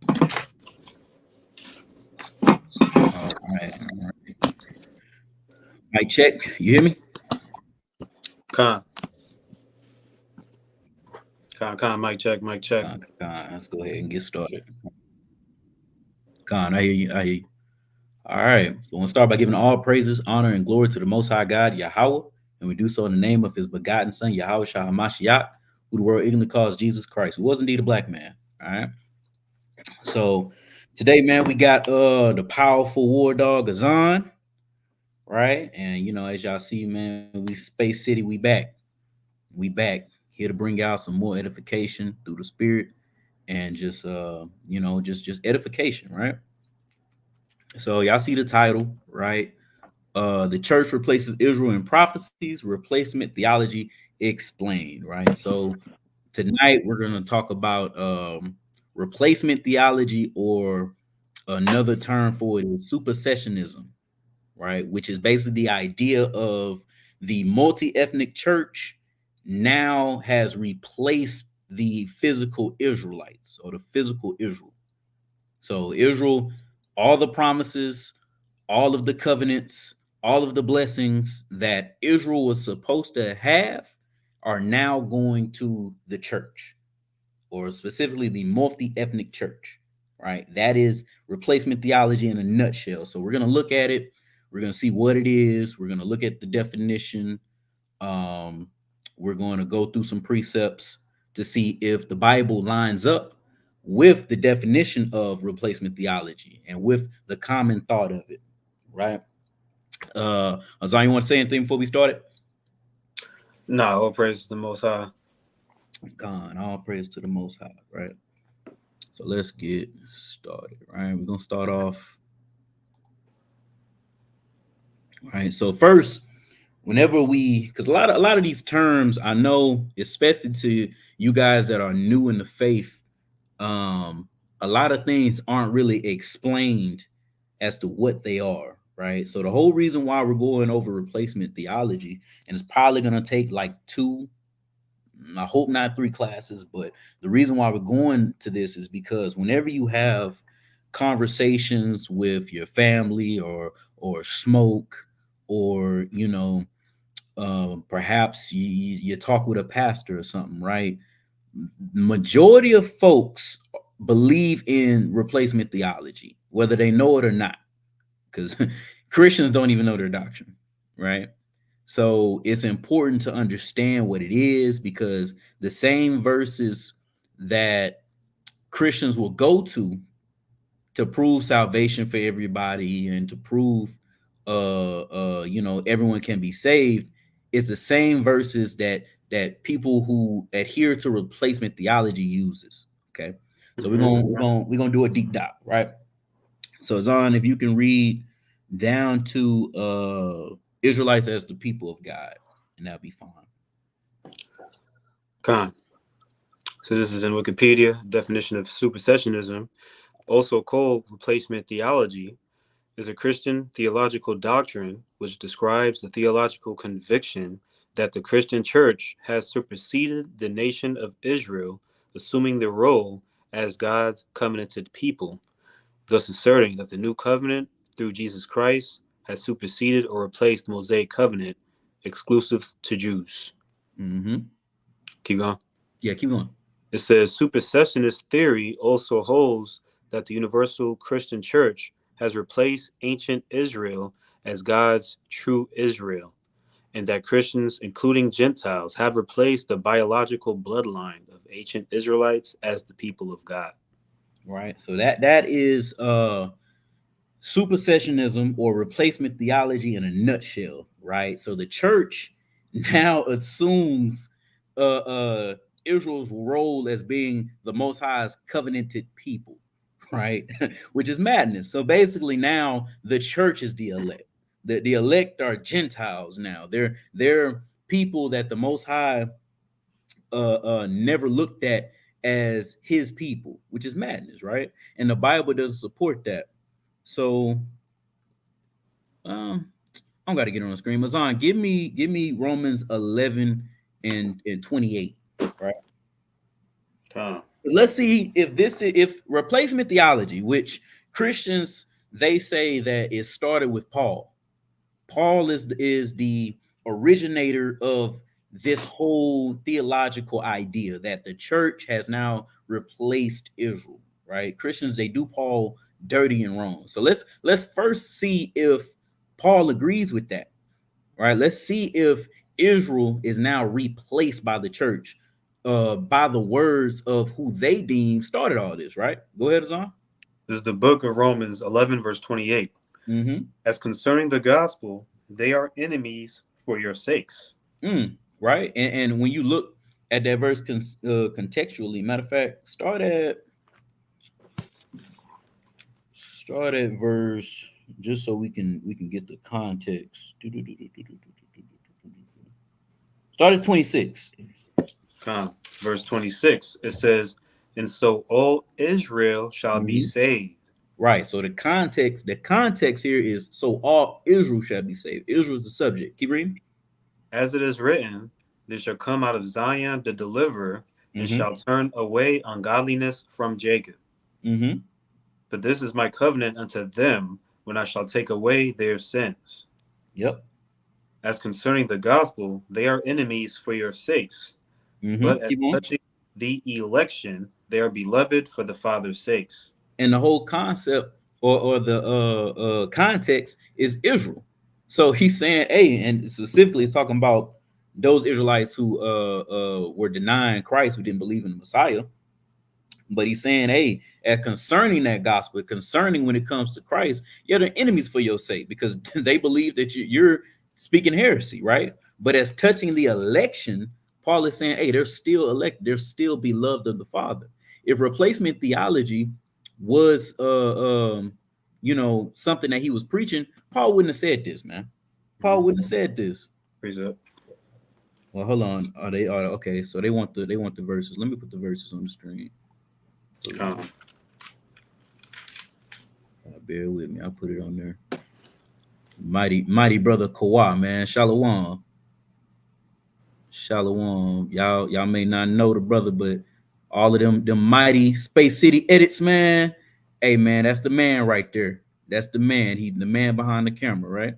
All right. All right. Mic check. You hear me? Con, mic check, mic check. Let's go ahead and get started. Con, I hear you. I hear you. All right. So we'll start by giving all praises, honor, and glory to the Most High God, Yahweh, and we do so in the name of His begotten Son, Yahweh Shah Hamashiach, who the world ignorantly calls Jesus Christ, who was indeed a black man. All right. So today, man, we got the powerful war dog Azan, right? And as y'all see, man, we Space City, we back. We back here to bring out some more edification through the spirit and just just edification, right? So y'all see the title, right? The church replaces Israel in prophecies, replacement theology explained, right? So tonight we're going to talk about replacement theology, or another term for it is supersessionism, right? Which is basically the idea of the multi-ethnic church now has replaced the physical Israelites or the physical Israel. So Israel, all the promises, all of the covenants, all of the blessings that Israel was supposed to have are now going to the church, or specifically the multi-ethnic church, right? That is replacement theology in a nutshell. So we're going to look at it. We're going to see what it is. We're going to look at the definition. Um, we're going to go through some precepts to see if the Bible lines up with the definition of replacement theology and with the common thought of it, right? Azan, you want to say anything before we started? Nah, all praise to the Most High. God, all praise to the Most High, right? So let's get started, right? We're gonna start off. Right. So first, whenever because a lot of these terms, I know, especially to you guys that are new in the faith, um, a lot of things aren't really explained as to what they are, right? So the whole reason why we're going over replacement theology, and it's probably gonna take like two, I hope not three classes, but the reason why we're going to this is because whenever you have conversations with your family, or smoke, or perhaps you talk with a pastor or something, right? Majority of folks believe in replacement theology, whether they know it or not, because Christians don't even know their doctrine, right? So it's important to understand what it is, because the same verses that Christians will go to prove salvation for everybody and to prove everyone can be saved, it's the same verses that people who adhere to replacement theology uses. Okay. So we're gonna do a deep dive, right? So Zon, if you can read down to Israelites as the people of God, and that'll be fine. Con. So this is in Wikipedia. Definition of supersessionism, also called replacement theology, is a Christian theological doctrine which describes the theological conviction that the Christian church has superseded the nation of Israel, assuming the role as God's covenanted people, thus asserting that the new covenant through Jesus Christ has superseded or replaced the Mosaic covenant exclusive to Jews. Mm-hmm. Keep going. Yeah, keep going. It says supersessionist theory also holds that the universal Christian church has replaced ancient Israel as God's true Israel, and that Christians, including Gentiles, have replaced the biological bloodline of ancient Israelites as the people of God. Right. So that is supersessionism, or replacement theology in a nutshell, right? So the church now assumes Israel's role as being the Most High's covenanted people, right? Which is madness. So basically, now the church is the elect. The elect are Gentiles now. They're people that the Most High never looked at as His people, which is madness, right? And the Bible doesn't support that. So I don't got to get on the screen. Mazan, give me Romans 11 and 28. Right. let's see if if replacement theology, which Christians they say that it started with Paul. Paul is the originator of this whole theological idea that the church has now replaced Israel, right? Christians they do Paul dirty and wrong. So let's first see if Paul agrees with that, right? Let's see if Israel is now replaced by the church by the words of who they deem started all this, right? Go ahead, Azan. This is the book of Romans 11, verse 28. Mm-hmm. As concerning the gospel, they are enemies for your sakes. Right, and when you look at that verse contextually, matter of fact, start at verse just so we can get the context. Start at 26. Verse 26, it says, and so all Israel shall be Mhm. saved. Right. So the context here is so all Israel shall be saved. Israel is the subject. Keep reading. As it is written, there shall come out of Zion the deliverer, and Mm-hmm. shall turn away ungodliness from Jacob. Mm-hmm. But this is my covenant unto them when I shall take away their sins. Yep. As concerning the gospel, they are enemies for your sakes. Mm-hmm. But as Keep on. touching the election, they are beloved for the Father's sakes. And the whole concept or the context is Israel. So he's saying, hey, and specifically it's talking about those Israelites who were denying Christ, who didn't believe in the Messiah. But he's saying, hey, concerning that gospel, concerning when it comes to Christ, yeah, they're enemies for your sake because they believe that you're speaking heresy, right? But as touching the election, Paul is saying, hey, they're still elect, they're still beloved of the Father. If replacement theology was, something that he was preaching, Paul wouldn't have said this, man. Paul Mhm. wouldn't have said this. Praise up. Well, hold on. Are okay? So they want the verses. Let me put the verses on the screen. Hold Con. on. Bear with me. I'll put it on there. Mighty brother Kawhi, man. Shalom. Shalom. Y'all may not know the brother, but all of them mighty Space City edits, man. Hey man, that's the man right there. That's the man. He's the man behind the camera, right?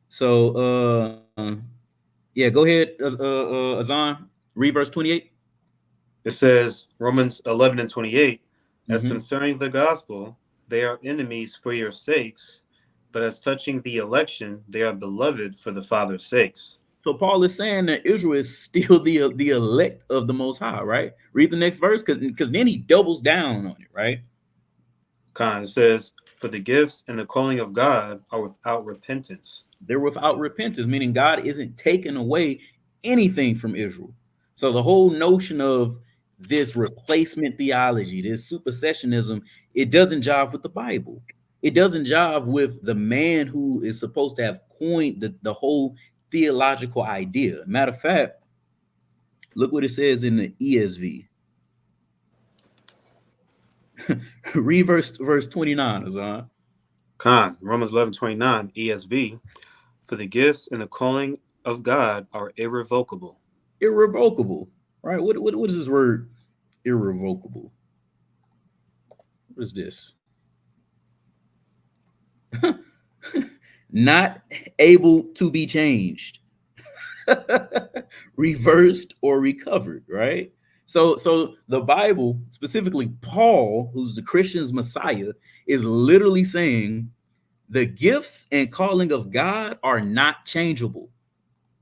So yeah, go ahead, Azan. Read verse 28. It says, Romans 11 and 28, as Mm-hmm. concerning the gospel, they are enemies for your sakes, but as touching the election, they are beloved for the Father's sakes. So Paul is saying that Israel is still the elect of the Most High, right? Read the next verse, because then he doubles down on it, right? Con, it says, for the gifts and the calling of God are without repentance. They're without repentance, meaning God isn't taking away anything from Israel. So the whole notion of this replacement theology, this supersessionism, it doesn't jive with the Bible. It doesn't jive with the man who is supposed to have coined the whole theological idea. Matter of fact, look what it says in the ESV. Read verse 29, Azan. Con, Romans 11:29 ESV, for the gifts and the calling of God are irrevocable. Irrevocable. Right? What is this word irrevocable? What is this? Not able to be changed, reversed, or recovered, right? So the Bible, specifically Paul, who's the Christian's Messiah, is literally saying the gifts and calling of God are not changeable.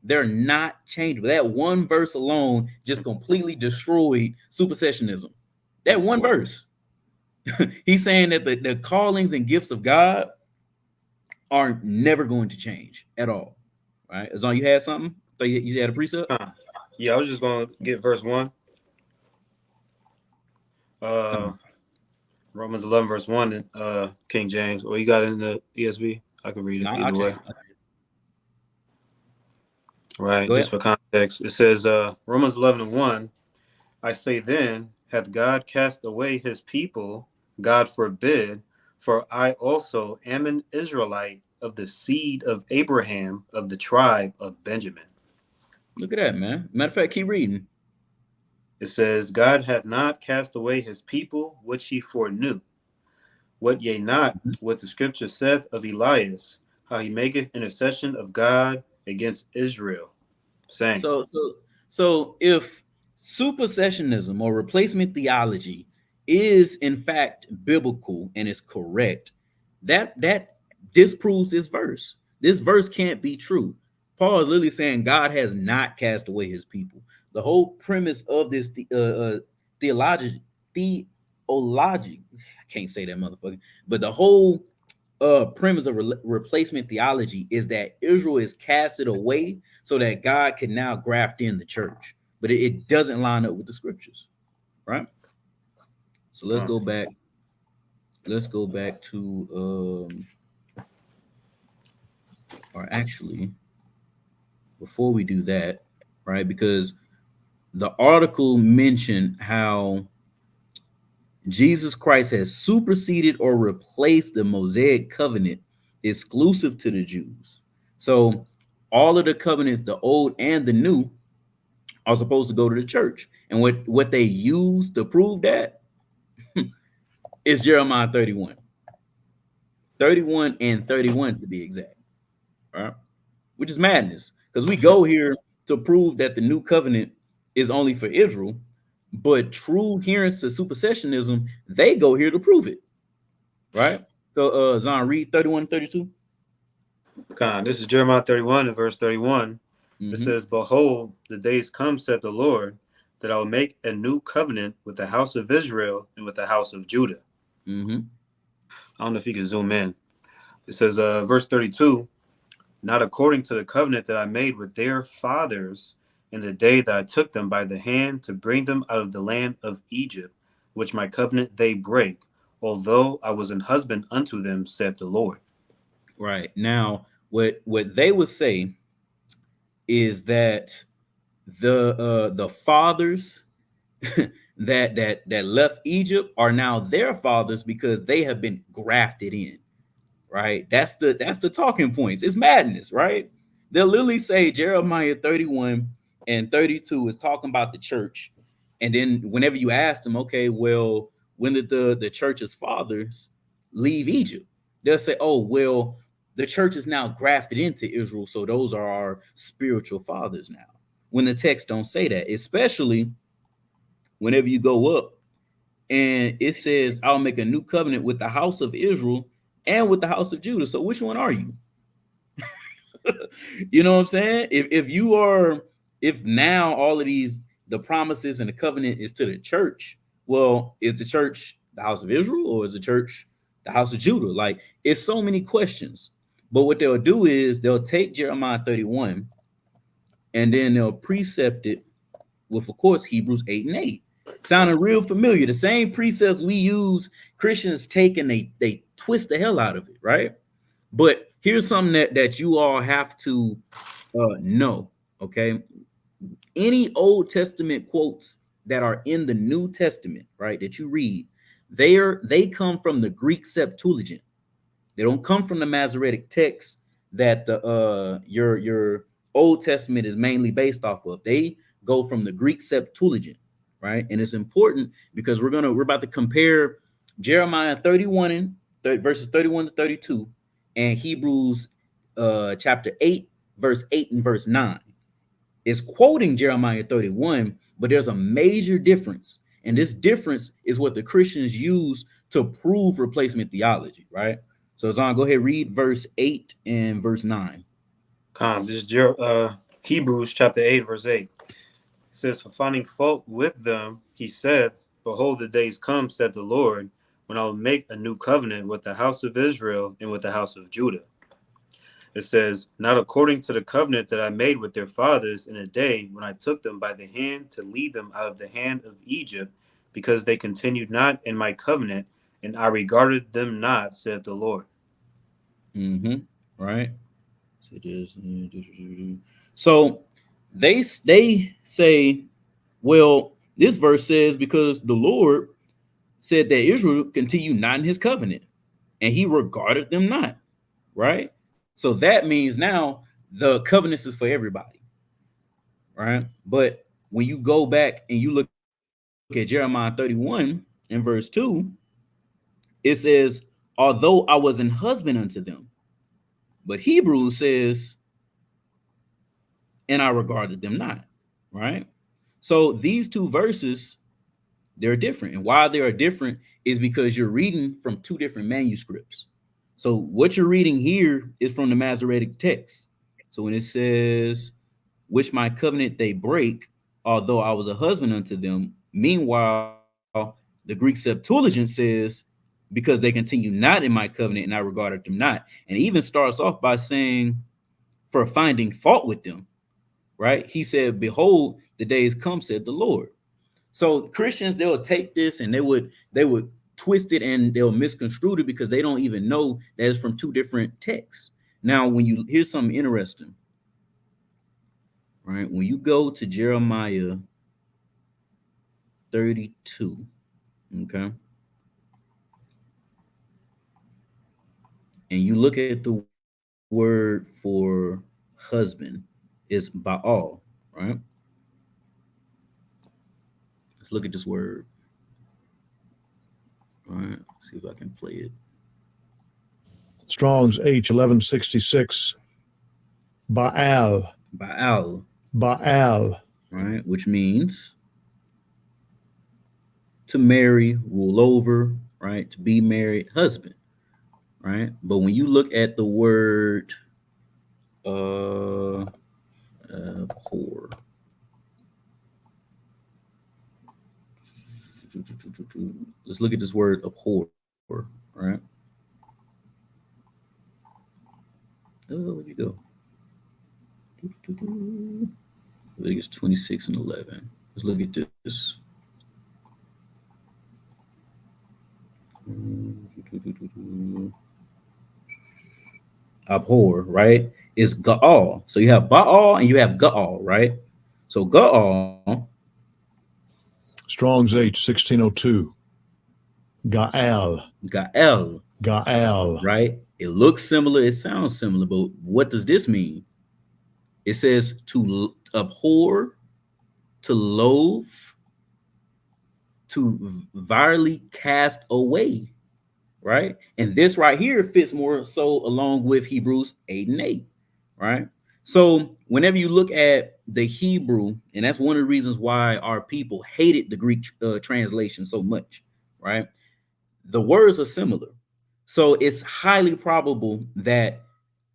They're not changeable. That one verse alone just completely destroyed supersessionism. That one verse. He's saying that the callings and gifts of God are never going to change at all. Right? As long as you had something, thought you had a precept. Con. Yeah, I was just going to get verse 1. Come Uh, on. Romans 11, verse 1, King James. Or you got it in the ESV? I can read it No, I'll either way. change. Right, Go just ahead. for context. It says, Romans 11 and 1, I say then, hath God cast away his people? God forbid, for I also am an Israelite of the seed of Abraham of the tribe of Benjamin. Look at that, man. Matter of fact, keep reading. It says, God hath not cast away his people, which he foreknew. What ye not what the scripture saith of Elias, how he maketh intercession of God against Israel, saying. So if supersessionism or replacement theology is in fact biblical and is correct, that disproves this verse. This verse can't be true. Paul is literally saying God has not cast away his people. The whole premise of this theology, theology, I can't say that motherfucker, but the whole premise of replacement theology is that Israel is casted away so that God can now graft in the church, but it doesn't line up with the scriptures, right? So let's Con. go back. Let's go back to, or actually, before we do that, right? Because the article mentioned how Jesus Christ has superseded or replaced the Mosaic covenant exclusive to the Jews. So all of the covenants, the old and the new, are supposed to go to the church. And what they use to prove that is Jeremiah 31. 31 and 31 to be exact, right? Which is madness. Because we go here to prove that the new covenant is only for Israel, but true adherents to supersessionism, they go here to prove it, right? So Zon, read 31 and 32. Con. This is Jeremiah 31 and verse 31. It Mm-hmm. says, Behold, the days come, saith the Lord, that I will make a new covenant with the house of Israel and with the house of Judah. Mm-hmm. I don't know if you can zoom in. It says, verse 32, not according to the covenant that I made with their fathers in the day that I took them by the hand to bring them out of the land of Egypt, which my covenant they break, although I was an husband unto them, saith the Lord. Right. Now, what they would say is that the fathers that left Egypt are now their fathers because they have been grafted in, right? That's the talking points. It's madness, right? They'll literally say Jeremiah 31 and 32 is talking about the church. And then whenever you ask them, okay, well, when did the church's fathers leave Egypt? They'll say, oh, well, the church is now grafted into Israel, so those are our spiritual fathers now. When the text don't say that, especially whenever you go up and it says, I'll make a new covenant with the house of Israel and with the house of Judah. So which one are you? You know what I'm saying? If you are, if now all of these, the promises and the covenant is to the church, well, is the church the house of Israel or is the church the house of Judah? Like, it's so many questions. But what they'll do is they'll take Jeremiah 31 and then they'll precept it with, of course, Hebrews 8 and 8. Sounding real familiar. The same precepts we use, Christians take and they twist the hell out of it, right? But here's something that you all have to know, okay? Any Old Testament quotes that are in the New Testament, right, that you read, they come from the Greek Septuagint. They don't come from the Masoretic text that the your Old Testament is mainly based off of. They go from the Greek Septuagint, right? And it's important because we're about to compare Jeremiah 31 and verses 31 to 32 and Hebrews chapter 8 verse 8 and verse 9. It's quoting Jeremiah 31, but there's a major difference. And this difference is what the Christians use to prove replacement theology, right? So Zon, go ahead, read verse 8 and verse 9. This is Hebrews chapter 8, verse 8. It says, For finding fault with them, he said, Behold, the days come, said the Lord, when I will make a new covenant with the house of Israel and with the house of Judah. It says, Not according to the covenant that I made with their fathers in a day when I took them by the hand to lead them out of the hand of Egypt, because they continued not in my covenant, and I regarded them not, said the Lord. Mm-hmm. Right. So they say, well, this verse says because the Lord said that Israel continued not in his covenant, and he regarded them not. Right. So that means now the covenants is for everybody, right? But when you go back and you look at Jeremiah 31 in verse 2, it says, although I was an husband unto them. But Hebrews says, and I regarded them not. Right? So these two verses, they're different. And why they are different is because you're reading from two different manuscripts. So what you're reading here is from the Masoretic text. So when it says, which my covenant they break, although I was a husband unto them, meanwhile, the Greek Septuagint says, because they continue not in my covenant and I regarded them not. And even starts off by saying, for finding fault with them, right? He said, behold, the days come, said the Lord. So Christians, they'll take this and they would twist it and they'll misconstrue it because they don't even know that it's from two different texts. Now, when you here's something interesting, right? When you go to Jeremiah 32, okay, and you look at the word for husband, is Baal, right? Let's look at this word. All right, see if I can play it. Strong's H 1166. Baal. Baal, Baal. right? Which means to marry, rule over, right? To be married, husband, right? But when you look at the word uh, poor, let's look at this word abhor, right? Oh, where'd you go? I think it's 26 and 11. Let's look at this. Abhor, right? Is Gaal. So you have Baal and you have Gaal, right? So Gaal, Strong's H 1602. Gaal. Gael, Gaal. right? It looks similar, it sounds similar, but what does this mean? It says to abhor, to loathe, to vilely cast away, right? And this right here fits more so along with Hebrews 8 and 8, right? So whenever you look at the Hebrew, and that's one of the reasons why our people hated the Greek translation so much, right? The words are similar. So it's highly probable that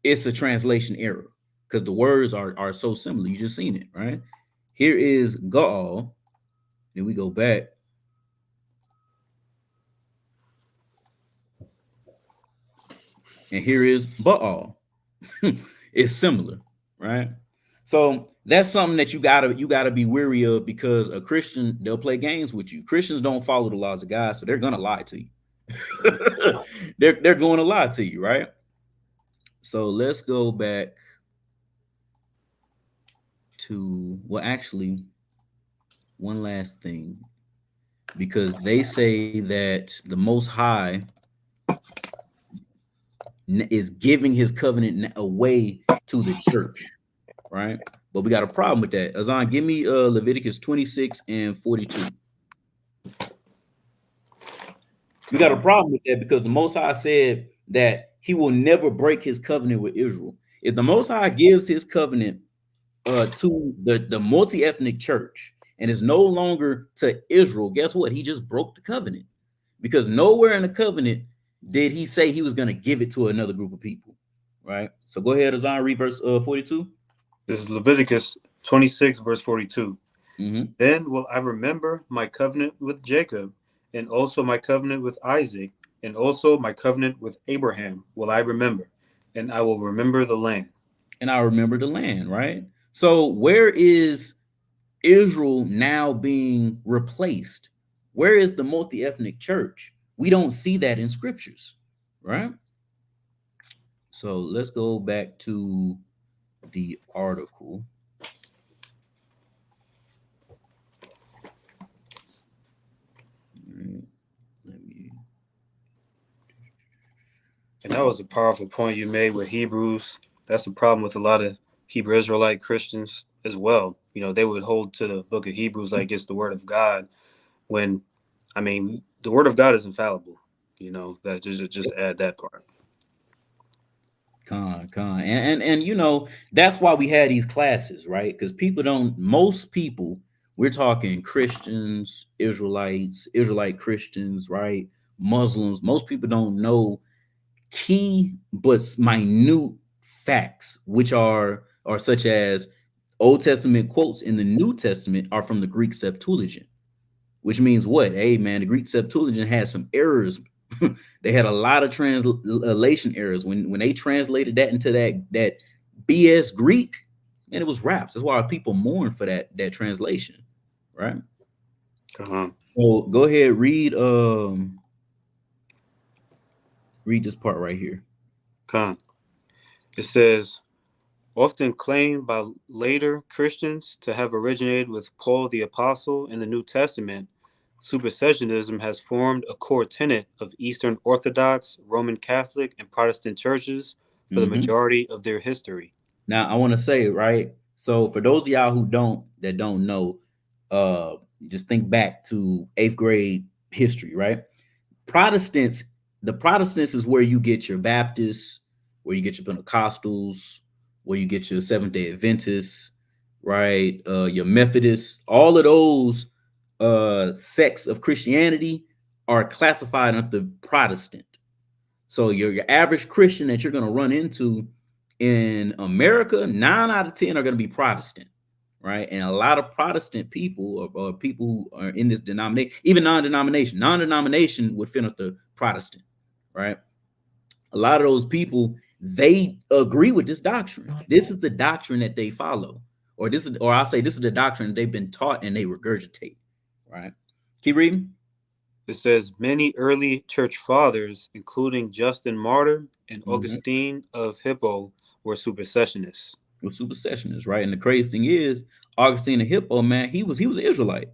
it's a translation error because the words are so similar. You just seen it, right? Here is Gaal. Then we go back, and here is Baal. It's similar, right? So that's something that you gotta be weary of because a Christian, they'll play games with you. Christians don't follow the laws of God, so they're gonna lie to you. They're going to lie to you, right? So let's go back to, well, actually, one last thing, because they say that the Most High is giving His covenant away to the church, right? But we got a problem with that. Azan, give me Leviticus 26 and 42. We got a problem with that because the Most High said that He will never break His covenant with Israel. If the Most High gives His covenant to the multi-ethnic church and is no longer to Israel, guess what? He just broke the covenant because nowhere in the covenant did He say He was going to give it to another group of people, right? So go ahead, Azan, read verse 42. This is Leviticus 26, verse 42. Mm-hmm. Then will I remember my covenant with Jacob, and also my covenant with Isaac, and also my covenant with Abraham will I remember, and I will remember the land. And I remember the land, right? So where is Israel now being replaced? Where is the multi-ethnic church? We don't see that in scriptures, right? So let's go back to the article. Let me. And that was a powerful point you made with Hebrews. That's a problem with a lot of Hebrew Israelite Christians as well. You know, they would hold to the book of Hebrews like it's the word of God. when, I mean, the word of God is infallible. You know, that just to add that part. And you know, that's why we had these classes, right? Because people don't, most people, we're talking Christians, Israelites, Israelite Christians, right? Muslims, most people don't know key but minute facts, which are such as Old Testament quotes in the New Testament are from the Greek Septuagint, which means what? Hey, man, the Greek Septuagint had some errors. They had a lot of translation errors when they translated that into that BS Greek, and it was raps. That's why people mourn for that translation, right? Uh-huh. So go ahead, read this part right here. Con. It says, often claimed by later Christians to have originated with Paul the Apostle in the New Testament, supersessionism has formed a core tenet of Eastern Orthodox, Roman Catholic, and Protestant churches for the Hmm. majority of their history. Now I want to say, right? So for those of y'all who don't know, uh, just think back to eighth grade history, right? Protestants, the Protestants is where you get your Baptists, where you get your Pentecostals, where you get your Seventh Day Adventists, right? Your Methodists, all of those sects of Christianity are classified under Protestant. So your average Christian that you're going to run into in America, 9 out of 10 are going to be Protestant, right? And a lot of Protestant people or people who are in this denomination, even non-denomination would fit under Protestant, right? A lot of those people, they agree with this doctrine. This is the doctrine that they follow, or I'll say this is the doctrine they've been taught and they regurgitate, right? Keep reading. It says many early church fathers, including Justin Martyr and Mhm. Augustine of Hippo, were supersessionists. With supersessionists, right? And the crazy thing is, Augustine of Hippo, man, he was an Israelite.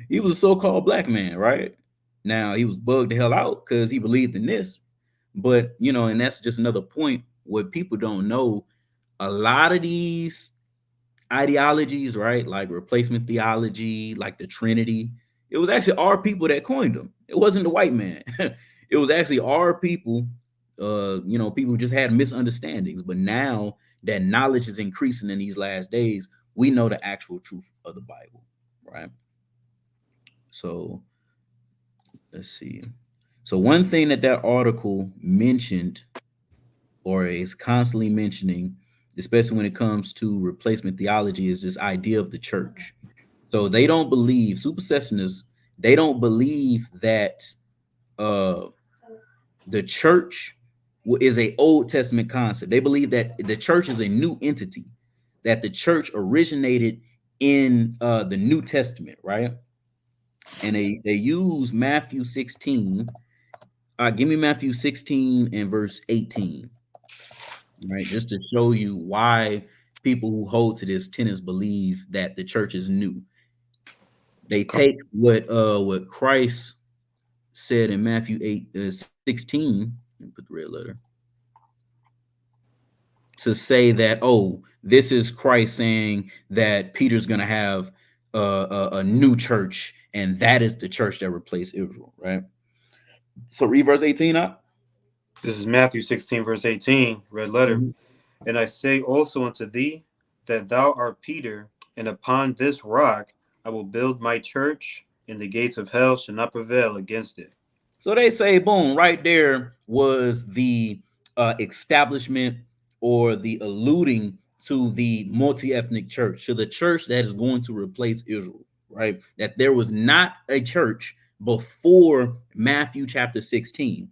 He was a so-called black man, right? Now he was bugged the hell out because he believed in this. But you know, and that's just another point what people don't know. A lot of these ideologies, right? Like replacement theology, like the Trinity. It was actually our people that coined them. It wasn't the white man. It was actually our people, you know, people who just had misunderstandings. But now that knowledge is increasing in these last days, we know the actual truth of the Bible, right? So let's see. So one thing that article mentioned or is constantly mentioning, especially when it comes to replacement theology, is this idea of the church. So they don't believe supersessionists. They don't believe that uh, the church is a Old Testament concept. They believe that the church is a new entity, that the church originated in the New Testament, right? And they use Matthew 16. Give me Matthew 16 and verse 18, right? Just to show you why people who hold to this tenets believe that the church is new. They take what Christ said in Matthew 8 16, let me put the red letter, to say that, oh, this is Christ saying that Peter's going to have a new church, and that is the church that replaced Israel, right? So read verse 18 up. This is Matthew 16, verse 18, red letter. Mhm. And I say also unto thee that thou art Peter, and upon this rock I will build my church, and the gates of hell shall not prevail against it. So they say, boom, right there was the establishment or the alluding to the multi-ethnic church, to the church that is going to replace Israel, right? That there was not a church before Matthew chapter 16.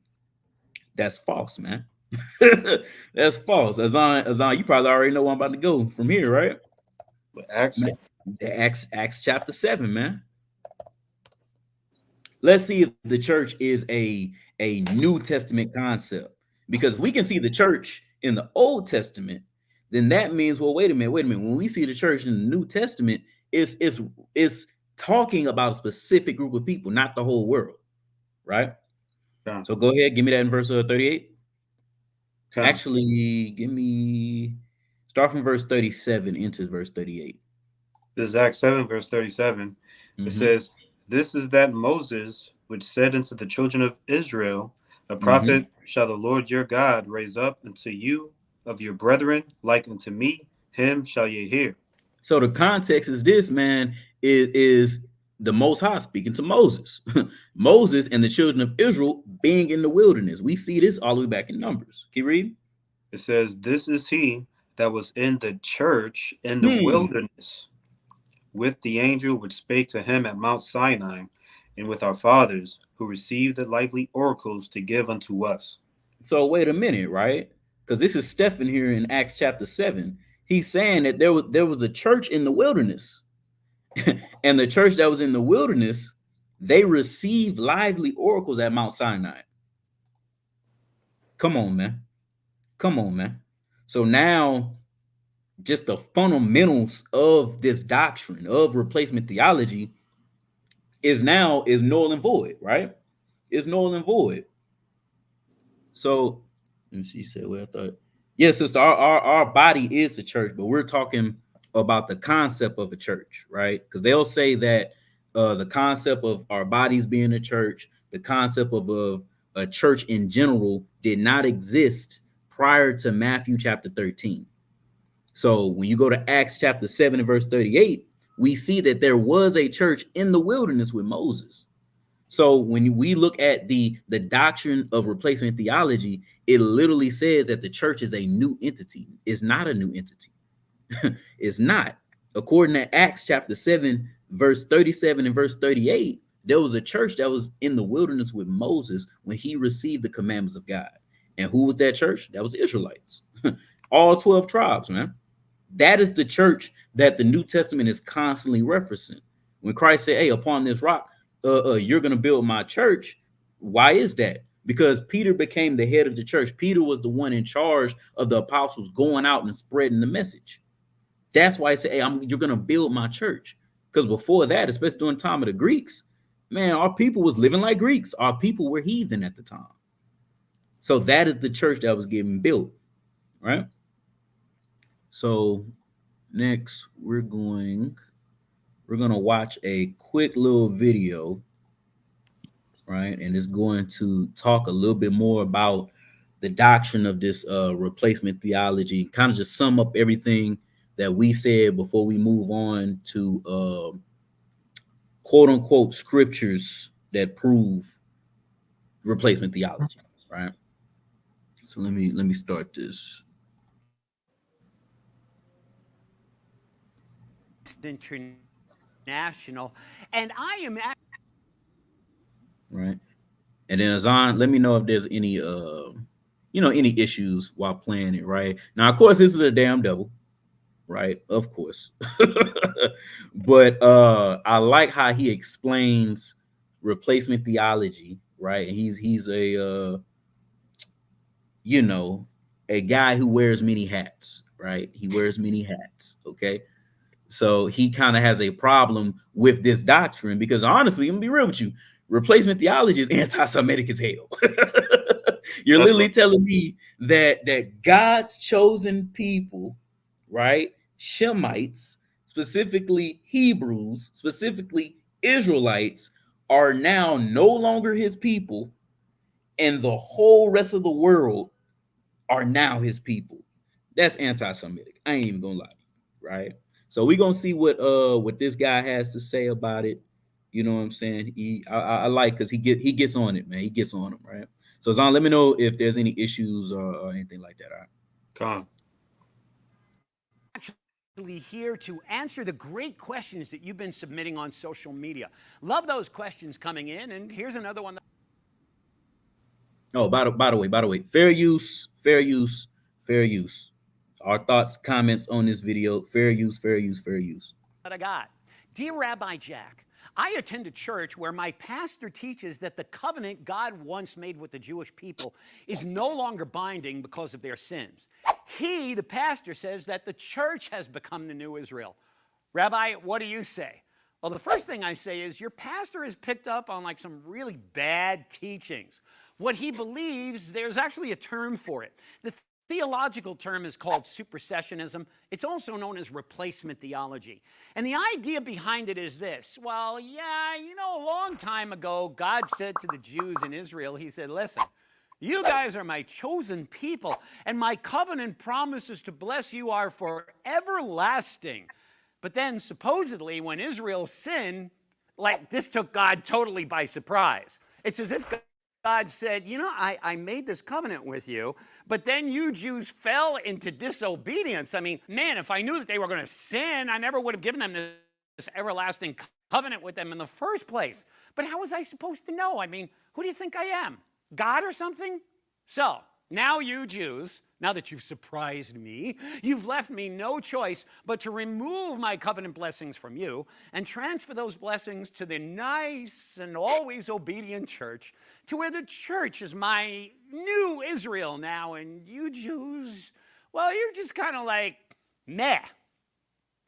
That's false, man. That's false. Azan, you probably already know where I'm about to go from here, right? But Acts, Acts chapter 7, man. Let's see if the church is a New Testament concept, because we can see the church in the Old Testament. Then that means, well, wait a minute, when we see the church in the New Testament, it's talking about a specific group of people, not the whole world, right? come, So go ahead, give me that in verse 38. come. Actually, give me, start from verse 37 into verse 38. This is Acts 7, verse 37. It Mm-hmm. says, This is that Moses which said unto the children of Israel, a Hmm. prophet shall the Lord your God raise up unto you of your brethren, like unto me, him shall ye hear. So the context is this, man, is the Most High speaking to Moses. Moses and the children of Israel being in the wilderness. We see this all the way back in Numbers. Keep reading. It says, this is he that was in the church in the Hmm. wilderness with the angel which spake to him at Mount Sinai, and with our fathers who received the lively oracles to give unto us. So wait a minute, right? Because this is Stephen here in Acts chapter 7. He's saying that there was a church in the wilderness. And the church that was in the wilderness, they received lively oracles at Mount Sinai. Come on, man. Come on, man. So now just the fundamentals of this doctrine of replacement theology is null and void, right? It's null and void. So, and she said, well, I thought, yeah, sister, our body is the church, but we're talking about the concept of a church, right? Because they'll say that the concept of our bodies being a church, the concept of a church in general did not exist prior to Matthew chapter 13. So when you go to Acts chapter 7 and verse 38, we see that there was a church in the wilderness with Moses. So when we look at the doctrine of replacement theology, it literally says that the church is a new entity. It's not a new entity. It's not. According to Acts chapter 7, verse 37 and verse 38, there was a church that was in the wilderness with Moses when he received the commandments of God. And who was that church? That was Israelites. All 12 tribes, man. That is the church that the New Testament is constantly referencing. When Christ said, hey, upon this rock, you're going to build my church. Why is that? Because Peter became the head of the church. Peter was the one in charge of the apostles going out and spreading the message. That's why I say, hey, you're going to build my church. Because before that, especially during the time of the Greeks, man, our people was living like Greeks. Our people were heathen at the time. So that is the church that was getting built, right? So next, we're gonna watch a quick little video, right? And it's going to talk a little bit more about the doctrine of this replacement theology, kind of just sum up everything that we said before we move on to quote unquote scriptures that prove replacement theology, right? So let me start this. International, and I am Right. And then Azan, let me know if there's any any issues while playing it, right? Now, of course, this is a damn devil, right? Of course. But I like how he explains replacement theology, right? And he's a you know, a guy who wears many hats, right? He wears many hats, okay? So he kind of has a problem with this doctrine because honestly, I'm gonna be real with you. Replacement theology is anti-Semitic as hell. You're That's literally right. telling me that God's chosen people, right? Shemites, specifically Hebrews, specifically Israelites, are now no longer his people, and the whole rest of the world are now his people. That's anti-Semitic. I ain't even gonna lie, right? So we're gonna see what this guy has to say about it. You know what I'm saying? I like because he gets on it, man. He gets on them, right? So Zon, let me know if there's any issues or anything like that. All right. Con. actually here to answer the great questions that you've been submitting on social media. Love those questions coming in, and here's another one. Oh, by the way, fair use, fair use, fair use. Our thoughts, comments on this video, fair use, fair use, fair use. That I got. Dear Rabbi Jack, I attend a church where my pastor teaches that the covenant God once made with the Jewish people is no longer binding because of their sins. He, the pastor, says that the church has become the new Israel. Rabbi, what do you say? Well, the first thing I say is your pastor has picked up on like some really bad teachings. What he believes, there's actually a term for it. The theological term is called supersessionism. It's also known as replacement theology. And the idea behind it is this. Well, yeah, you know, a long time ago, God said to the Jews in Israel, he said, listen, you guys are my chosen people, and my covenant promises to bless you are for everlasting. But then supposedly when Israel sinned, like this took God totally by surprise. It's as if God said, you know, I made this covenant with you, but then you Jews fell into disobedience. I mean, man, if I knew that they were going to sin, I never would have given them this everlasting covenant with them in the first place. But how was I supposed to know? I mean, who do you think I am? God or something? So, now you Jews, now that you've surprised me, you've left me no choice but to remove my covenant blessings from you and transfer those blessings to the nice and always obedient church, to where the church is my new Israel now, and you Jews, well, you're just kind of like, meh.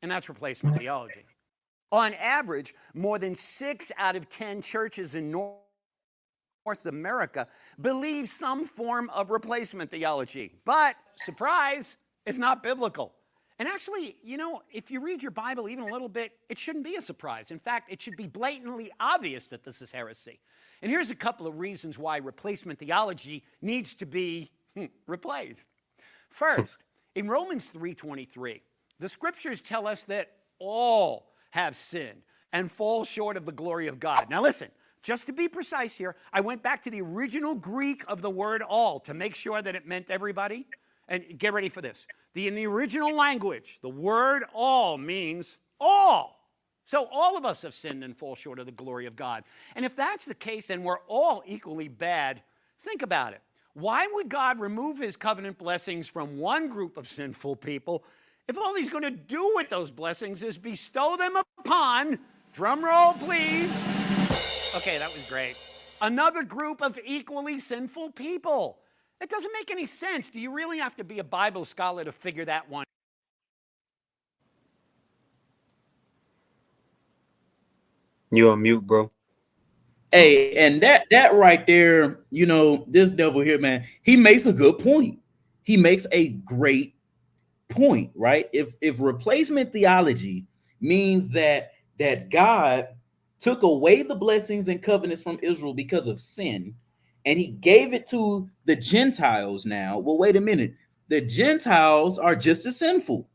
And that's replacement theology. On average, more than 6 out of 10 churches in North America believe some form of replacement theology. But, surprise, it's not biblical. And actually, you know, if you read your Bible even a little bit, it shouldn't be a surprise. In fact, it should be blatantly obvious that this is heresy. And here's a couple of reasons why replacement theology needs to be replaced. First, in Romans 3:23, the scriptures tell us that all have sinned and fall short of the glory of God. Now listen, just to be precise here, I went back to the original Greek of the word all to make sure that it meant everybody. And get ready for this. In the original language, the word all means all. So all of us have sinned and fall short of the glory of God. And if that's the case and we're all equally bad, think about it. Why would God remove his covenant blessings from one group of sinful people if all he's going to do with those blessings is bestow them upon, drum roll please, okay, that was great, another group of equally sinful people? It doesn't make any sense. Do you really have to be a Bible scholar to figure that one? You on mute, bro. Hey, and that right there, you know, this devil here, man, he makes a good point. He makes a great point, right? If replacement theology means that God took away the blessings and covenants from Israel because of sin, and he gave it to the Gentiles now. Well, wait a minute. The Gentiles are just as sinful.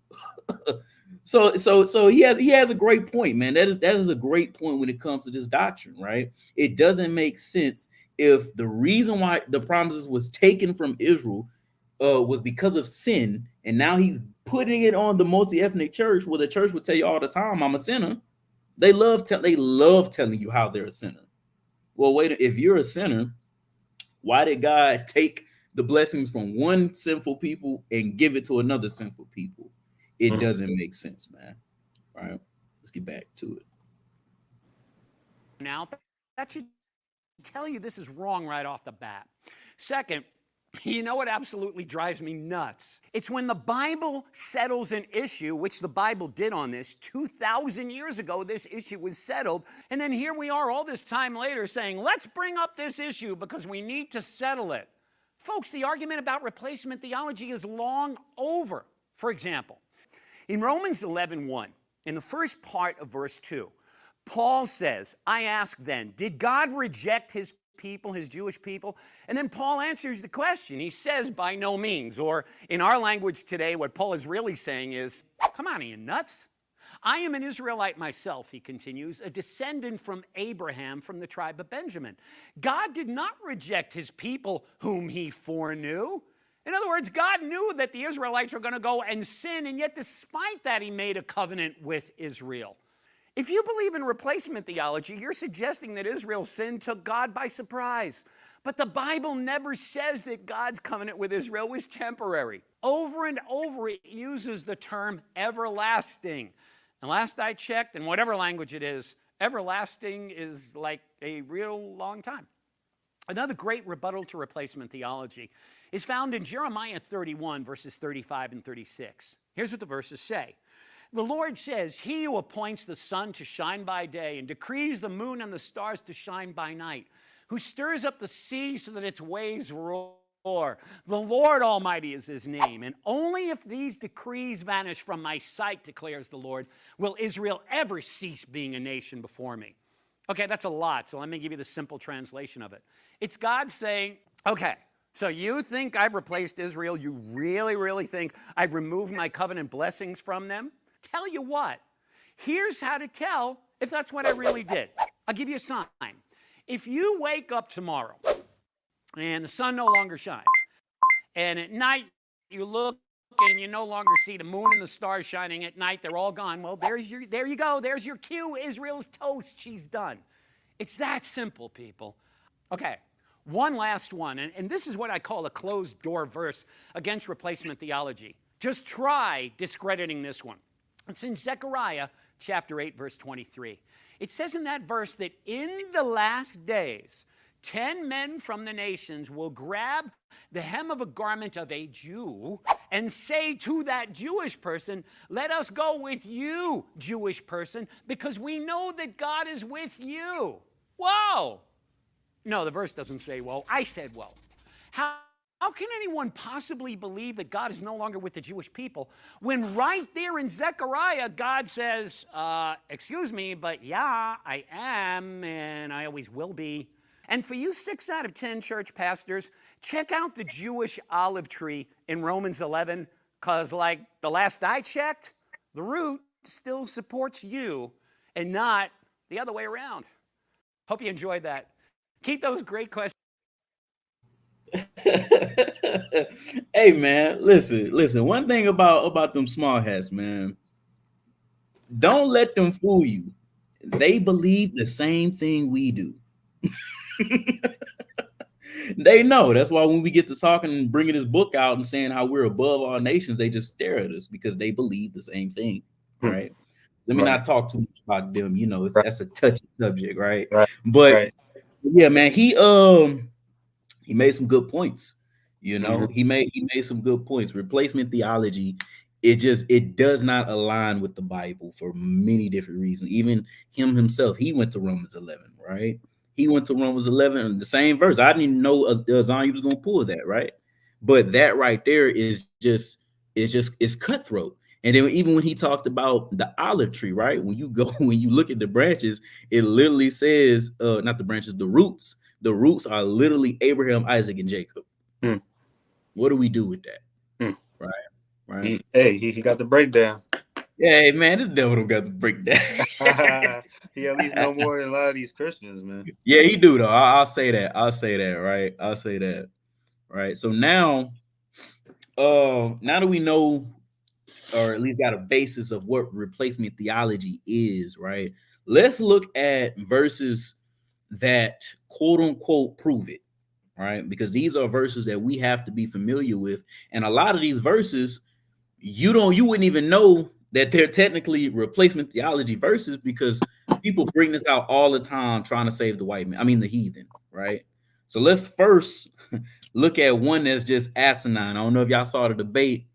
So he has a great point, man. That is a great point when it comes to this doctrine, right? It doesn't make sense if the reason why the promises was taken from Israel was because of sin, and now he's putting it on the multi-ethnic church, where the church would tell you all the time, "I'm a sinner." They love telling you how they're a sinner. Well, wait, if you're a sinner, why did God take the blessings from one sinful people and give it to another sinful people? It doesn't make sense, man. All right, let's get back to it. Now, that should tell you this is wrong right off the bat. Second, you know what absolutely drives me nuts? It's when the Bible settles an issue, which the Bible did on this 2,000 years ago. This issue was settled. And then here we are all this time later saying, let's bring up this issue because we need to settle it. Folks, the argument about replacement theology is long over. For example, in Romans 11:1, in the first part of verse 2, Paul says, I ask then, did God reject his people, his Jewish people? And then Paul answers the question. He says, by no means. Or in our language today, what Paul is really saying is, come on, are you nuts? I am an Israelite myself, he continues, a descendant from Abraham from the tribe of Benjamin. God did not reject his people whom he foreknew. In other words, God knew that the Israelites were going to go and sin, and yet despite that, he made a covenant with Israel. If you believe in replacement theology, you're suggesting that Israel's sin took God by surprise. But the Bible never says that God's covenant with Israel was temporary. Over and over, it uses the term everlasting. And last I checked, in whatever language it is, everlasting is like a real long time. Another great rebuttal to replacement theology is found in Jeremiah 31, verses 35 and 36. Here's what the verses say. The Lord says, he who appoints the sun to shine by day and decrees the moon and the stars to shine by night, who stirs up the sea so that its waves roar The Lord Almighty is his name. And only if these decrees vanish from my sight, declares the Lord, will Israel ever cease being a nation before me. Okay, that's a lot. So let me give you the simple translation of it. It's God saying, okay, so you think I've replaced Israel? You really, really think I've removed my covenant blessings from them? Tell you what, here's how to tell if that's what I really did. I'll give you a sign. If you wake up tomorrow and the sun no longer shines, and at night you look and you no longer see the moon and the stars shining at night, they're all gone. Well, there you go. There's your cue. Israel's toast. She's done. It's that simple, people. Okay, one last one, and this is what I call a closed door verse against replacement theology. Just try discrediting this one. It's in Zechariah chapter 8, verse 23. It says in that verse that in the last days, 10 men from the nations will grab the hem of a garment of a Jew and say to that Jewish person, let us go with you, Jewish person, because we know that God is with you. Whoa! No, the verse doesn't say whoa. I said whoa. How can anyone possibly believe that God is no longer with the Jewish people when right there in Zechariah, God says, excuse me, but yeah, I am, and I always will be. And for you 6 out of 10 church pastors, check out the Jewish olive tree in Romans 11, because like the last I checked, the root still supports you and not the other way around. Hope you enjoyed that. Keep those great questions. Hey man, listen. One thing about them small hats, man. Don't let them fool you. They believe the same thing we do. They know. That's why when we get to talking and bringing this book out and saying how we're above all nations, they just stare at us because they believe the same thing, right? Let me Right. not talk too much about them. You know, Right. that's a touchy subject, right? Right. But Right. yeah, man, he made some good points. You Mm-hmm. know, he made some good points. Replacement theology, it does not align with the Bible for many different reasons. Even him himself, he went to Romans 11, right? He went to Romans 11 and the same verse. I didn't even know Zion was going to pull that, right? But that right there it's cutthroat. And then even when he talked about the olive tree, right? When you go when you look at the branches, it literally says not the branches, the roots. The roots are literally Abraham, Isaac, and Jacob. Mm. What do we do with that? Mm. Right. He got the breakdown. Yeah, hey, man, this devil don't got to break that. He at least know more than a lot of these Christians, man. Yeah, he do though. I'll say that. I'll say that. Right. I'll say that. Right. So now that we know, or at least got a basis of what replacement theology is, right? Let's look at verses that quote unquote prove it, right? Because these are verses that we have to be familiar with. And a lot of these verses, you wouldn't even know that they're technically replacement theology verses because people bring this out all the time trying to save the white man. I mean the heathen, right? So let's first look at one that's just asinine. I don't know if y'all saw the debate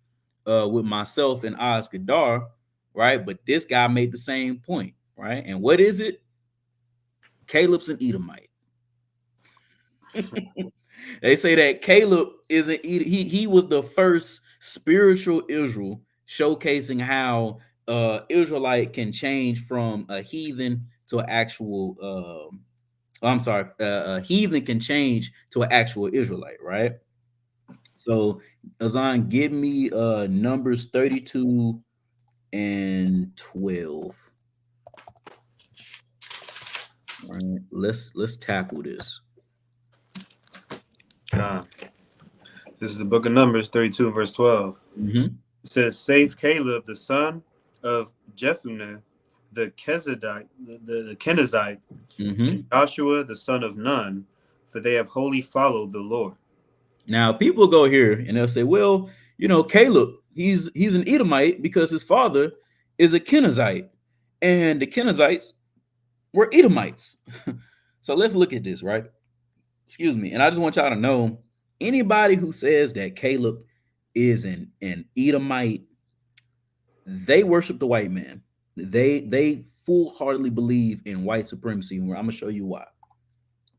with myself and Oz Gadar, right? But this guy made the same point, right? And what is it? Caleb's an Edomite. They say that Caleb is an he was the first spiritual Israel, showcasing how Israelite can change from a heathen to an actual I'm sorry, a heathen can change to an actual Israelite, right? So Azan, give me Numbers 32 and 12. All right, let's tackle this. This is the book of Numbers 32 and verse 12. Mm-hmm. It says, save Caleb, the son of Jephunneh, the Kenizzite, the Kenizzite, Mm-hmm. and Joshua, the son of Nun, for they have wholly followed the Lord. Now, people go here and they'll say, well, you know, Caleb, he's an Edomite because his father is a Kenizzite, and the Kenizzites were Edomites. So let's look at this, right? Excuse me. And I just want y'all to know, anybody who says that Caleb is an Edomite, they worship the white man. They full-heartedly believe in white supremacy, and I'm gonna show you why.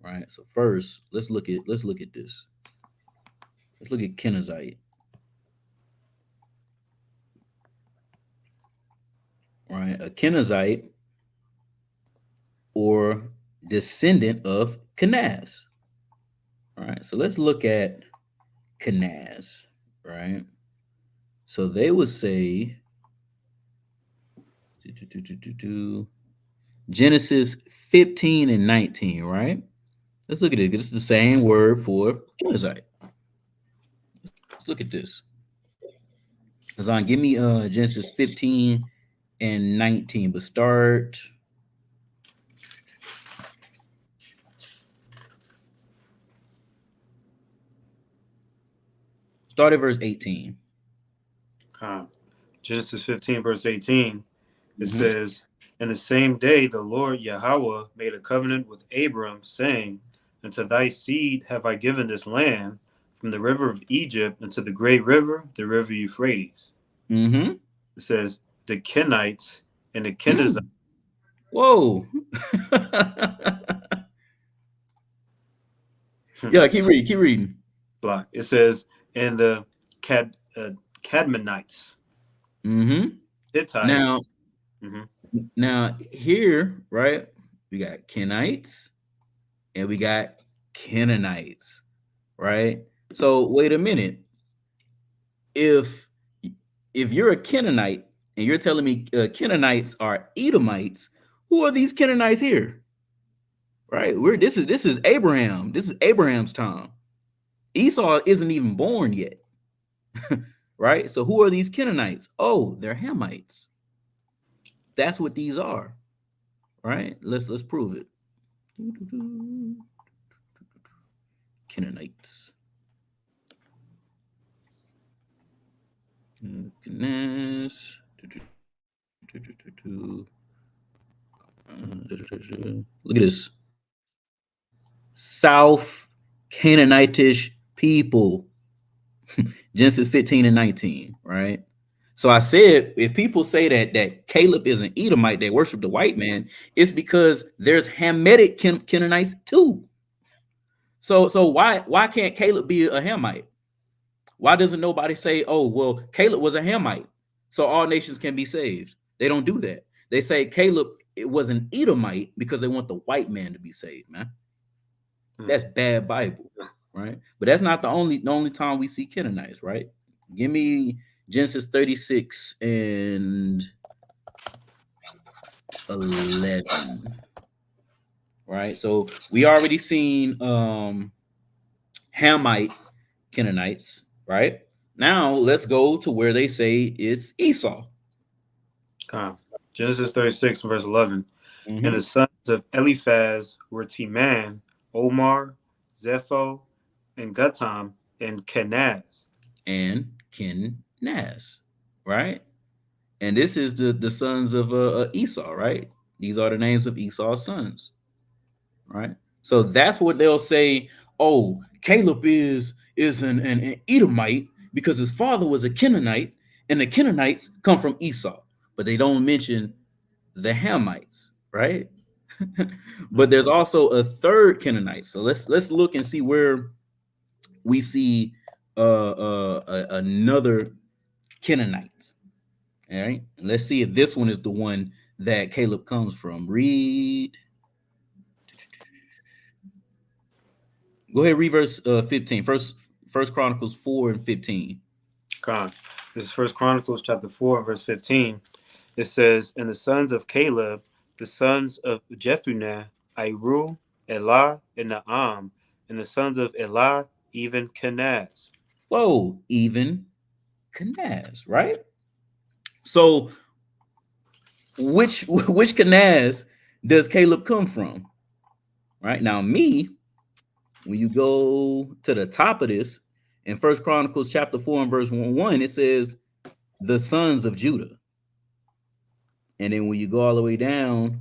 Right. So first, let's look at this. Let's look at Kenizzite. Right, a Kenizzite or descendant of Kenaz. All right, so let's look at Kenaz. Right, so they would say Genesis 15 and 19. Right, let's look at it. It's the same word for Kenizzite. Let's look at this. Hazan, give me Genesis 15 and 19, but start at verse 18. Genesis 15, verse 18, it Mhm. says, "In the same day the Lord Yahweh made a covenant with Abram, saying, Unto thy seed have I given this land, from the river of Egypt unto the great river, the river Euphrates." Mm-hmm. It says, "The Kenites and the Kenizzites." Mm. Whoa. Yeah, keep reading. Keep reading. It says, "And the Cadmonites, Mm-hmm. Hittites." Now, Mhm. now here, right? We got Kenites and we got Canaanites, right? So wait a minute. If if you're a Canaanite and you're telling me Canaanites are Edomites, who are these Canaanites here? Right? This is Abraham. This is Abraham's time. Esau isn't even born yet. Right? So who are these Canaanites? Oh, they're Hamites. That's what these are. Right? Let's prove it. Canaanites. Goodness. Look at this. South Canaanitish people. Genesis 15 and 19, right? So I said, if people say that Caleb is an Edomite, they worship the white man, it's because there's Hamitic Canaanites too. So why can't Caleb be a Hamite? Why doesn't nobody say, oh well, Caleb was a Hamite, so all nations can be saved? They don't do that. They say Caleb it was an Edomite because they want the white man to be saved, man. That's bad Bible, right? But that's not the only time we see Canaanites, right? Give me Genesis 36 and 11. Right? So we already seen Hamite Canaanites, right? Now let's go to where they say it's Esau. Genesis 36, verse 11. And the Mhm. sons of Eliphaz were Teman, Omar, Zepho, and Gatam, and Kenaz. And Kenaz, right? And this is the sons of Esau, right? These are the names of Esau's sons, right? So that's what they'll say. Oh, Caleb is an Edomite because his father was a Canaanite, and the Canaanites come from Esau, but they don't mention the Hamites, right? But there's also a third Canaanite. So let's look and see where we see another Canaanite. All right, let's see if this one is the one that Caleb comes from. Read. Go ahead, read verse 15. First Chronicles 4 and 15. This is First Chronicles chapter 4, verse 15. It says, "And the sons of Caleb, the sons of Jephunneh, Iru, Elah, and Naam, and the sons of Elah, even Kenaz." Whoa, even Kenaz, right? So which Kenaz does Caleb come from? Right now, when you go to the top of this in First Chronicles chapter 4 and verse 1, it says the sons of Judah. And then when you go all the way down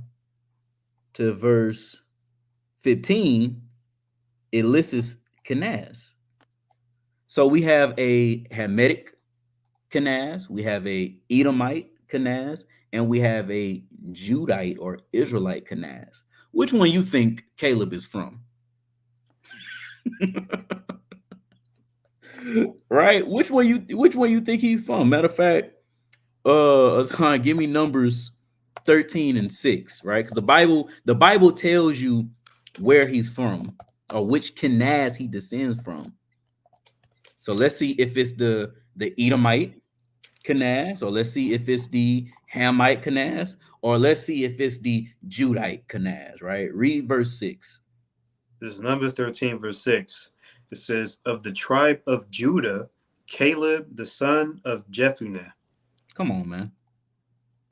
to verse 15, it lists Kenaz. So we have a Hamitic Kenaz, we have a Edomite Kenaz, and we have a Judite or Israelite Kenaz. Which one you think Caleb is from? Right? Which one you think he's from? Matter of fact, Hassan, give me Numbers 13 and 6, right? Because the Bible tells you where he's from or which Kenaz he descends from. So let's see if it's the Edomite Kenaz, or let's see if it's the Hamite Kenaz, or let's see if it's the Judite Kenaz, right? Read verse 6. This is Numbers 13, verse 6. It says, of the tribe of Judah, Caleb, the son of Jephunneh. Come on, man.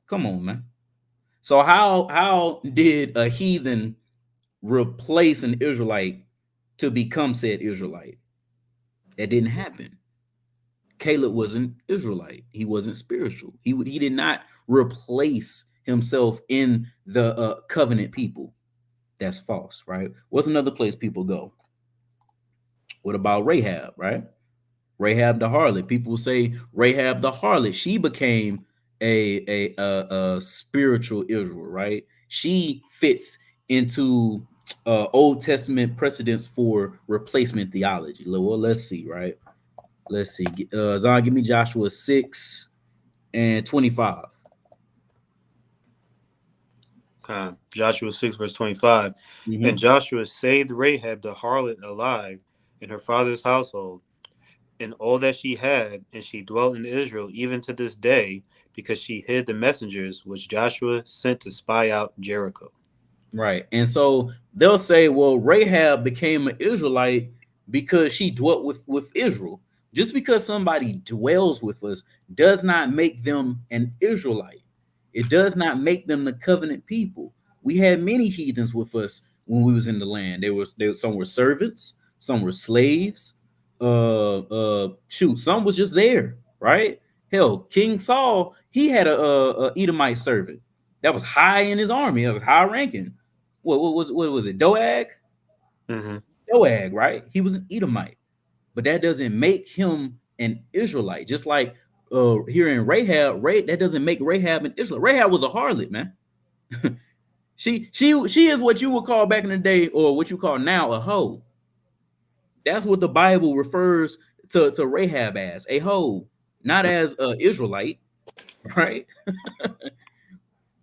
Come on, man. So how did a heathen replace an Israelite to become said Israelite? That didn't happen. Caleb wasn't Israelite. He wasn't spiritual. He did not replace himself in the covenant people. That's false, right? What's another place people go? What about Rahab, right? Rahab the harlot. People say Rahab the harlot. She became a spiritual Israel, right? She fits into Old Testament precedents for replacement theology. Well, let's see, right? Let's see. Zon, give me Joshua 6 and 25. Joshua 6, verse 25. And Joshua saved Rahab the harlot alive in her father's household, and all that she had, and she dwelt in Israel even to this day, because she hid the messengers which Joshua sent to spy out Jericho. Right. And so they'll say, well, Rahab became an Israelite because she dwelt with Israel. Just because somebody dwells with us does not make them an Israelite. It does not make them the covenant people. We had many heathens with us when we was in the land. Some were servants, some were slaves. Some was just there, right? Hell, King Saul, he had a Edomite servant that was high in his army, high ranking. What was it? Doeg? Mm-hmm. Doeg, right? He was an Edomite, but that doesn't make him an Israelite. Just like here in Rahab, that doesn't make Rahab an Israelite. Rahab was a harlot, man. she is what you would call back in the day, or what you call now, a hoe. That's what the Bible refers to Rahab as, a hoe, not as an Israelite, right?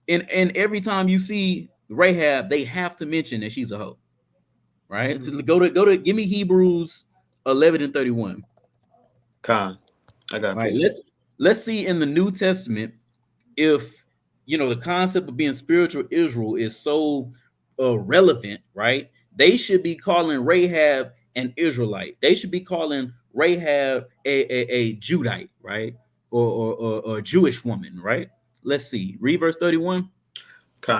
And every time you see Rahab, they have to mention that she's a hoe, right? Go to give me Hebrews 11 and 31. I got Right. precept. Let's see in the New Testament if the concept of being spiritual Israel is so relevant, right? They should be calling Rahab an Israelite. They should be calling Rahab a Judite, right? Or a Jewish woman, right? Let's see. Read verse 31.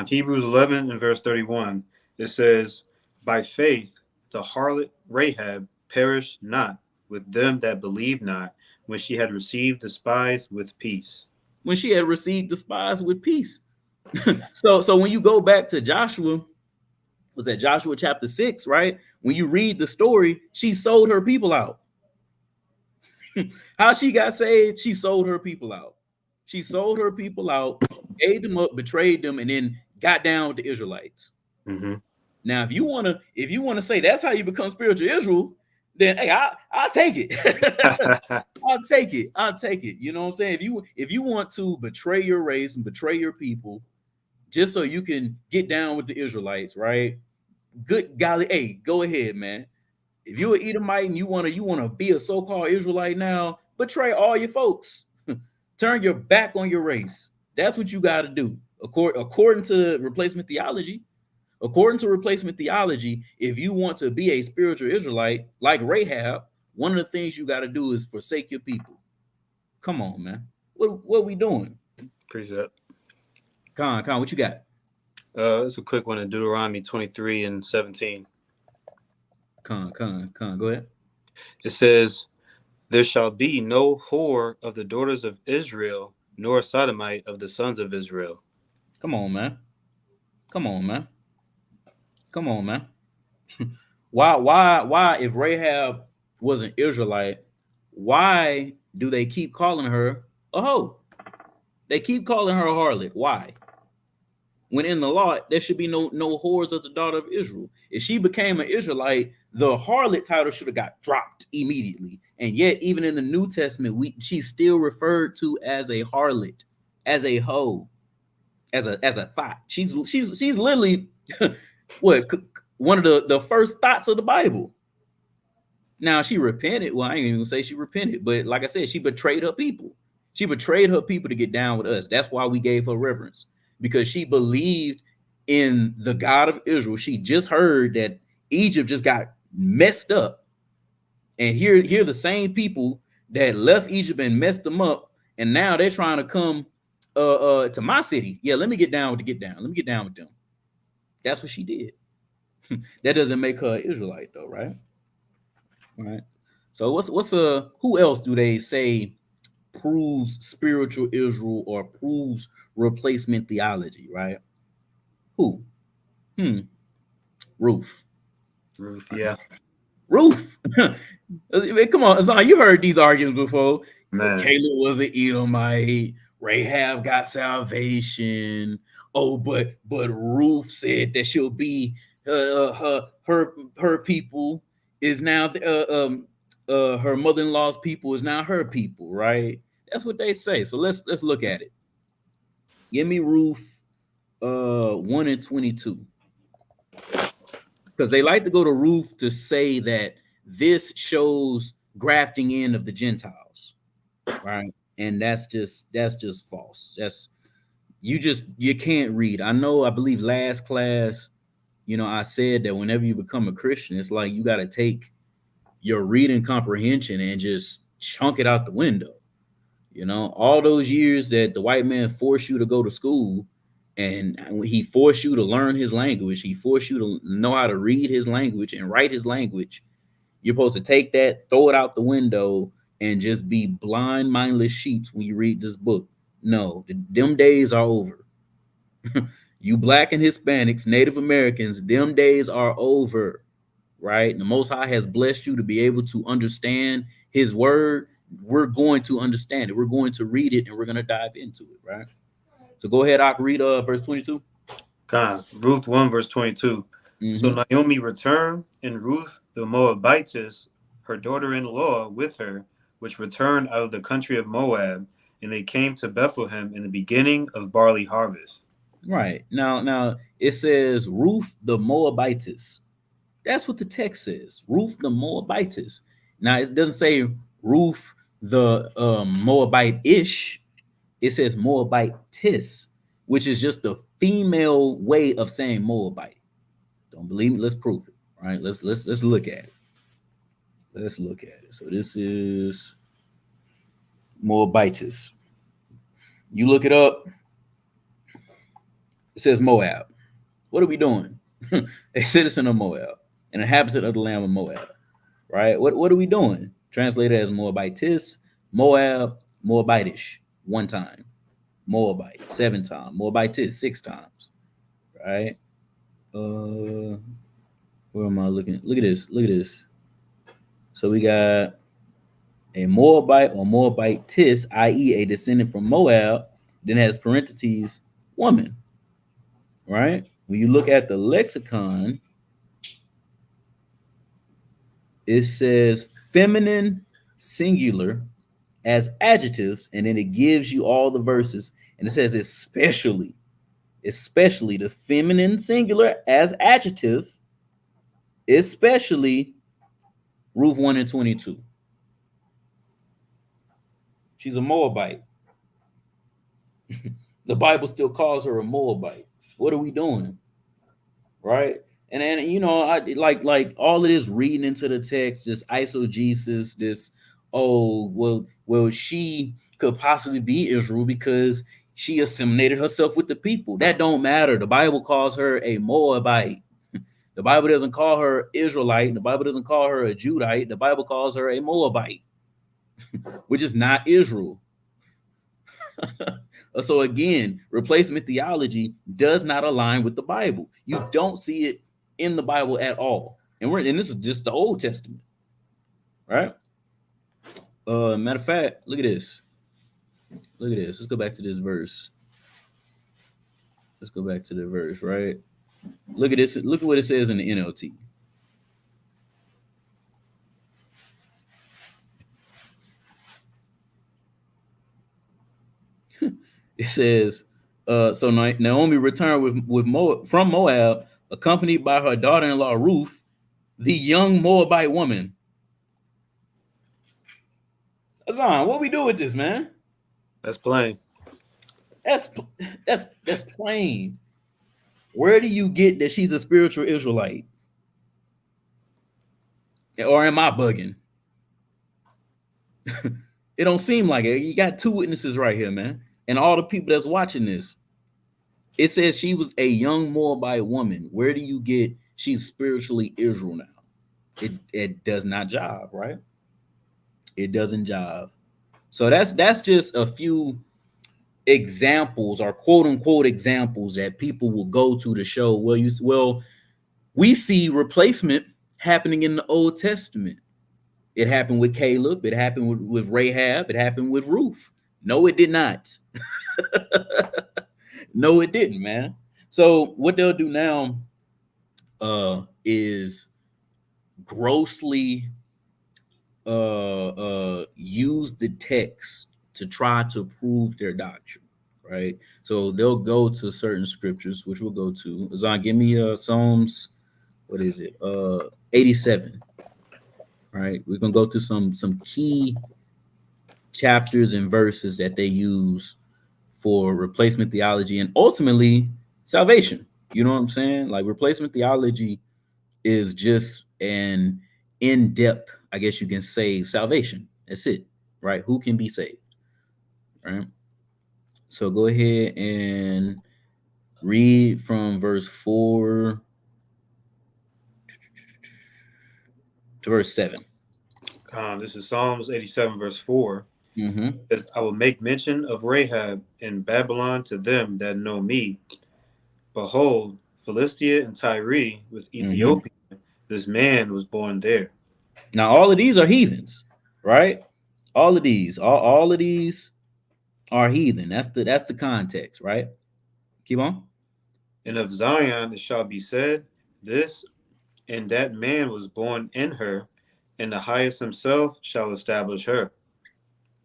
Hebrews 11 and verse 31. It says, by faith the harlot Rahab perished not with them that believed not, when she had received the spies with peace. When she had received the spies with peace. So when you go back to Joshua, was that Joshua chapter 6, right? When you read the story, she sold her people out. How she got saved? She sold her people out. She sold her people out, gave them up, betrayed them, and then got down with the Israelites. Mm-hmm. Now, if you wanna say that's how you become spiritual Israel, then hey, I'll take it. I'll take it. I'll take it. You know what I'm saying? If you want to betray your race and betray your people, just so you can get down with the Israelites, right? Good golly, hey, go ahead, man. If you're an Edomite and you wanna be a so-called Israelite now, betray all your folks. Turn your back on your race. That's what you got to do. According to replacement theology. According to replacement theology, if you want to be a spiritual Israelite like Rahab, one of the things you got to do is forsake your people. Come on, man. What are we doing? Precept. Con, what you got? It's a quick one in Deuteronomy 23 and 17. Con, go ahead. It says, there shall be no whore of the daughters of Israel, nor sodomite of the sons of Israel. Come on, man. Why, if Rahab was an Israelite, why do they keep calling her a hoe? They keep calling her a harlot. Why? when in the law there should be no whores of the daughter of Israel. If she became an Israelite, the harlot title should have got dropped immediately. And yet, even in the New Testament, she's still referred to as a harlot, as a hoe, as a thought. She's literally what one of the first thoughts of the Bible. Now she repented. Well, I ain't even gonna say she repented, but like I said, she betrayed her people. She betrayed her people to get down with us. That's why we gave her reverence, because she believed in the God of Israel. She just heard that Egypt just got messed up, and here the same people that left Egypt and messed them up, and now they're trying to come to my city. Yeah, let me get down with the get down. Let me get down with them. That's what she did. That doesn't make her an Israelite, though, right? Right. So what's who else do they say proves spiritual Israel or proves replacement theology, right? Who? Ruth. Ruth, yeah. Ruth. Come on, Azan, you heard these arguments before. Man. Caleb was an Edomite. Rahab got salvation. Oh, but Ruth said that she'll be her people is now her mother-in-law's people is now her people, right? That's what they say. So let's look at it. Give me Ruth 1 and 22. Because they like to go to Ruth to say that this shows grafting in of the Gentiles, right? And that's just false. That's you can't read. I believe last class, I said that whenever you become a Christian, it's like you got to take your reading comprehension and just chunk it out the window. All those years that the white man forced you to go to school, and he forced you to learn his language, he forced you to know how to read his language and write his language. You're supposed to take that, throw it out the window, and just be blind, mindless sheep when you read this book. No, them days are over. You Black and Hispanics, Native Americans, them days are over, right? The Most High has blessed you to be able to understand his word. We're going to understand it. We're going to read it, and we're going to dive into it, right? So go ahead, I'll read verse 22. God, Ruth 1, verse 22. So Naomi returned, and Ruth the Moabitess, her daughter-in-law, with her, which returned out of the country of Moab, and they came to Bethlehem in the beginning of barley harvest. Right. Now it says Ruth the Moabitess. That's what the text says. Ruth the Moabitess. Now it doesn't say Ruth the Moabite-ish. It says Moabitess, which is just the female way of saying Moabite. Don't believe me? Let's prove it. All right. Let's look at it. Let's look at it. So this is Moabitess. You look it up. It says Moab. What are we doing? A citizen of Moab, an inhabitant of the land of Moab. Right? What are we doing? Translated as Moabitess, Moab, Moabitish, 1 time. Moabite, 7 times. Moabitess, 6 times. Right? Where am I looking? Look at this. Look at this. So we got a Moabite or Moabitess, i.e., a descendant from Moab, then has parentheses, woman. Right? When you look at the lexicon, it says feminine singular as adjectives, and then it gives you all the verses, and it says especially the feminine singular as adjective, especially Ruth 1 and 22. She's a Moabite. The Bible still calls her a Moabite. What are we doing? Right? And then I like all of this reading into the text, this eisegesis, this well she could possibly be Israel because she assimilated herself with the people. That don't matter. The Bible calls her a Moabite. The Bible doesn't call her Israelite. The Bible doesn't call her a Judite. The Bible calls her a Moabite, which is not Israel. So again, replacement theology does not align with the Bible. You don't see it in the Bible at all. And this is just the Old Testament. Right? Matter of fact, look at this. Look at this. Let's go back to this verse. Let's go back to the verse, right? Look at this. Look at what it says in the NLT. It says, so Naomi returned from Moab, accompanied by her daughter-in-law Ruth, the young Moabite woman. Azan, what we do with this, man? That's plain. That's that's plain. Where do you get that she's a spiritual Israelite? Or am I bugging? It don't seem like it. You got two witnesses right here, man. And all the people that's watching this. It says she was a young Moabite woman. Where do you get she's spiritually Israel now? It does not jive, right? It doesn't jive. So that's just a few examples or quote unquote examples that people will go to show, well, we see replacement happening in the Old Testament. It happened with Caleb, it happened with Rahab, it happened with Ruth. No, it did not. No, it didn't, man. So what they'll do now is grossly use the text to try to prove their doctrine, right? So they'll go to certain scriptures, which we'll go to. Zon, give me Psalms, what is it? 87. Right? We're gonna go to some key chapters and verses that they use for replacement theology and ultimately salvation. You know what I'm saying? Like replacement theology is just an in-depth, I guess you can say, salvation. That's it, right? Who can be saved, right? So go ahead and read from verse 4 to verse 7. This is Psalms 87, verse 4. Mm-hmm. It says, I will make mention of Rahab in Babylon to them that know me. Behold, Philistia and Tyre with Ethiopia, this man was born there. Now, all of these are heathens, right? All of these are heathen. That's the context, right? Keep on. And of Zion it shall be said, this and that man was born in her, and the highest himself shall establish her.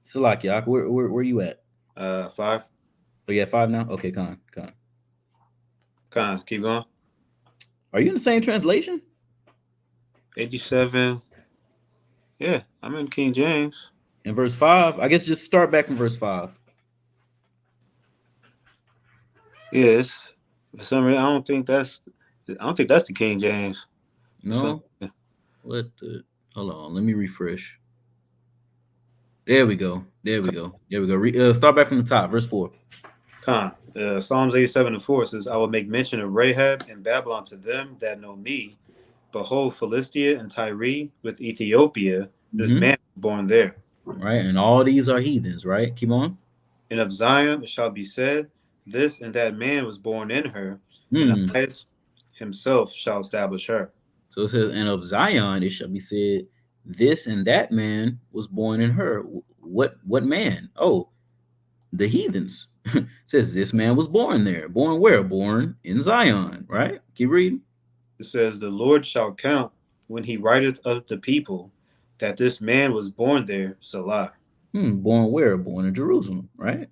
Salakia, where you at? 5. Oh, you at 5 now? Okay, con. Keep going. Are you in the same translation? 87. Yeah, I'm in King James. In verse 5? I guess just start back from verse 5. Yes. For some reason, I don't think that's the King James. No? Hold on, let me refresh. There we go. Start back from the top, verse 4. Psalms 87 and 4 says, I will make mention of Rahab and Babylon to them that know me. Behold, Philistia and Tyre with Ethiopia, this man was born there. Right, and all these are heathens, right? Keep on. And of Zion it shall be said, this and that man was born in her, and the highest himself shall establish her. So it says, and of Zion it shall be said, this and that man was born in her. What man? Oh, the heathens. It says this man was born there. Born where? Born in Zion, right? Keep reading. It says, the Lord shall count when he writeth of the people that this man was born there, Salah. Born where? Born in Jerusalem, right?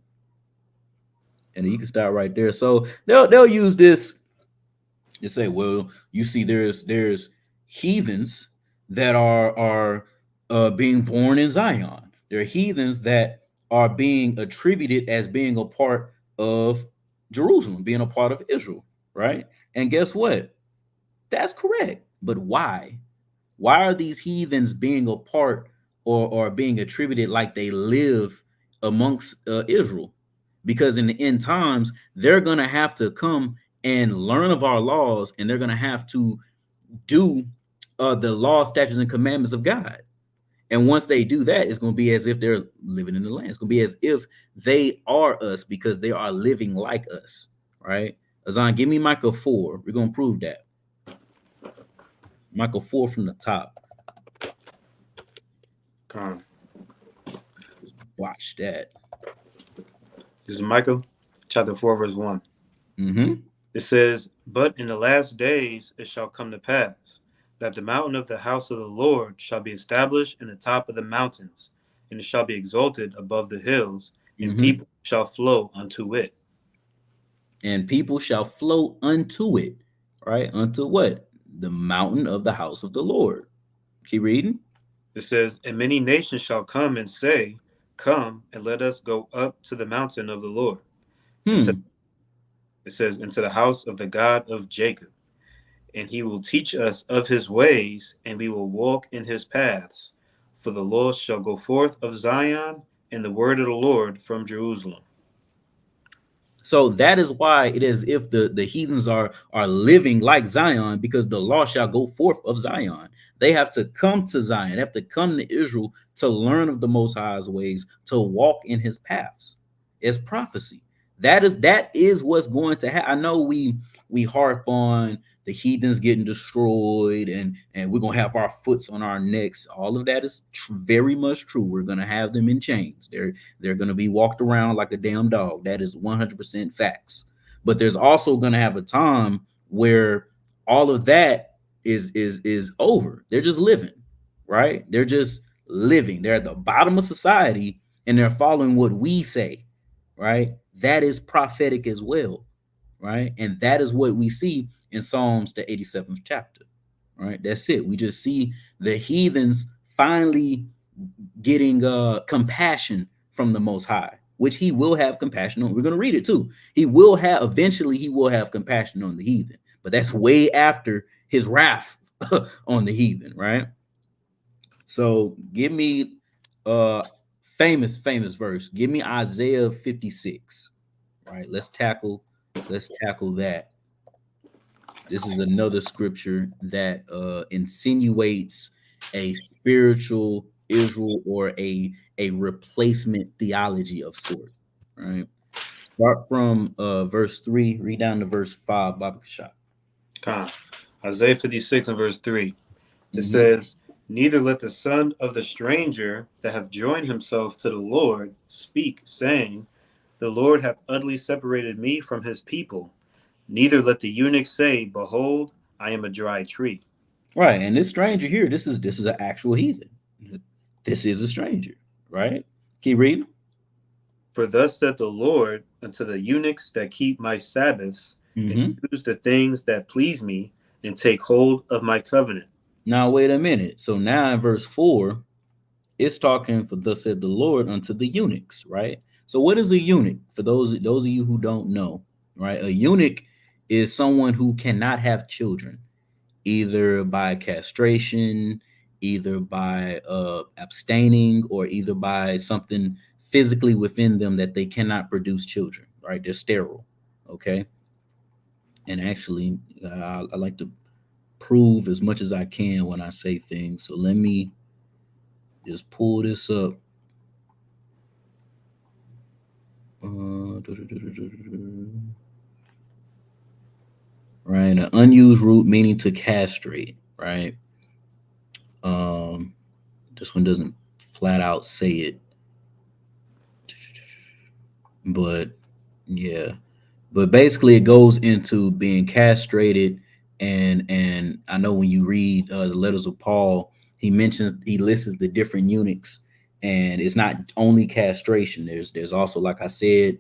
And you can start right there. So they'll use this to say, well, you see, there's heathens that are being born in Zion. There are heathens that are being attributed as being a part of Jerusalem, being a part of Israel, right? And guess what? That's correct. But why? Why are these heathens being a part or being attributed like they live amongst Israel? Because in the end times, they're going to have to come and learn of our laws, and they're going to have to do the law, statutes, and commandments of God. And once they do that, it's going to be as if they're living in the land. It's going to be as if they are us because they are living like us, right? Azan, give me Micah 4. We're going to prove that. Micah 4 from the top. Just watch that. This is Micah chapter 4, verse 1. Mm-hmm. It says, "But in the last days it shall come to pass that the mountain of the house of the Lord shall be established in the top of the mountains, and it shall be exalted above the hills, and Mm-hmm. people shall flow unto it." And people shall flow unto it, right? Unto what? The mountain of the house of the Lord. Keep reading. It says, "And many nations shall come and say, Come and let us go up to the mountain of the Lord, into Hmm. it says, into the house of the God of Jacob, and he will teach us of his ways, and we will walk in his paths. For the law shall go forth of Zion, and the word of the Lord from Jerusalem." So that is why it is if the heathens are living like Zion, because the law shall go forth of Zion. They have to come to Zion, they have to come to Israel to learn of the Most High's ways, to walk in His paths. It's prophecy. That is what's going to happen. I know we harp on the heathens getting destroyed, and we're gonna have our foots on our necks. All of that is very much true. We're gonna have them in chains. They're going to be walked around like a damn dog. That is 100% facts. But there's also going to have a time where all of that is over. They're just living, right? They're just living. They're at the bottom of society and they're following what we say, right? That is prophetic as well, right? And that is what we see in Psalms the 87th chapter, right? That's it. We just see the heathens finally getting compassion from the Most High, which He will have compassion on. We're going to read it too. He will have eventually. He will have compassion on the heathen, but that's way after His wrath on the heathen, right? So give me famous verse. Give me Isaiah 56. Right. Let's tackle that. This is another scripture that insinuates a spiritual Israel or a replacement theology of sort. Right. Start from verse 3, read down to verse 5, Baba Kashab. Con. Isaiah 56 and verse 3. It Mm-hmm. says, "Neither let the son of the stranger that hath joined himself to the Lord speak, saying, The Lord hath utterly separated me from his people. Neither let the eunuch say, Behold, I am a dry tree." Right. And this stranger here, this is an actual heathen. This is a stranger, right? Keep reading. For thus saith the Lord unto the eunuchs that keep my Sabbaths, and Mm-hmm. choose the things that please me, and take hold of my covenant. Now wait a minute. So now in verse 4, it's talking for thus said the Lord unto the eunuchs, right? So what is a eunuch? For those of you who don't know, right? A eunuch is someone who cannot have children, either by castration, either by abstaining, or either by something physically within them that they cannot produce children, right? They're sterile, okay? And actually, I like to prove as much as I can when I say things. So let me just pull this up. Right, an unused root meaning to castrate, right? Um, this one doesn't flat out say it, but yeah, but basically it goes into being castrated, and I know when you read the letters of Paul, he lists the different eunuchs, and it's not only castration. There's also, like I said,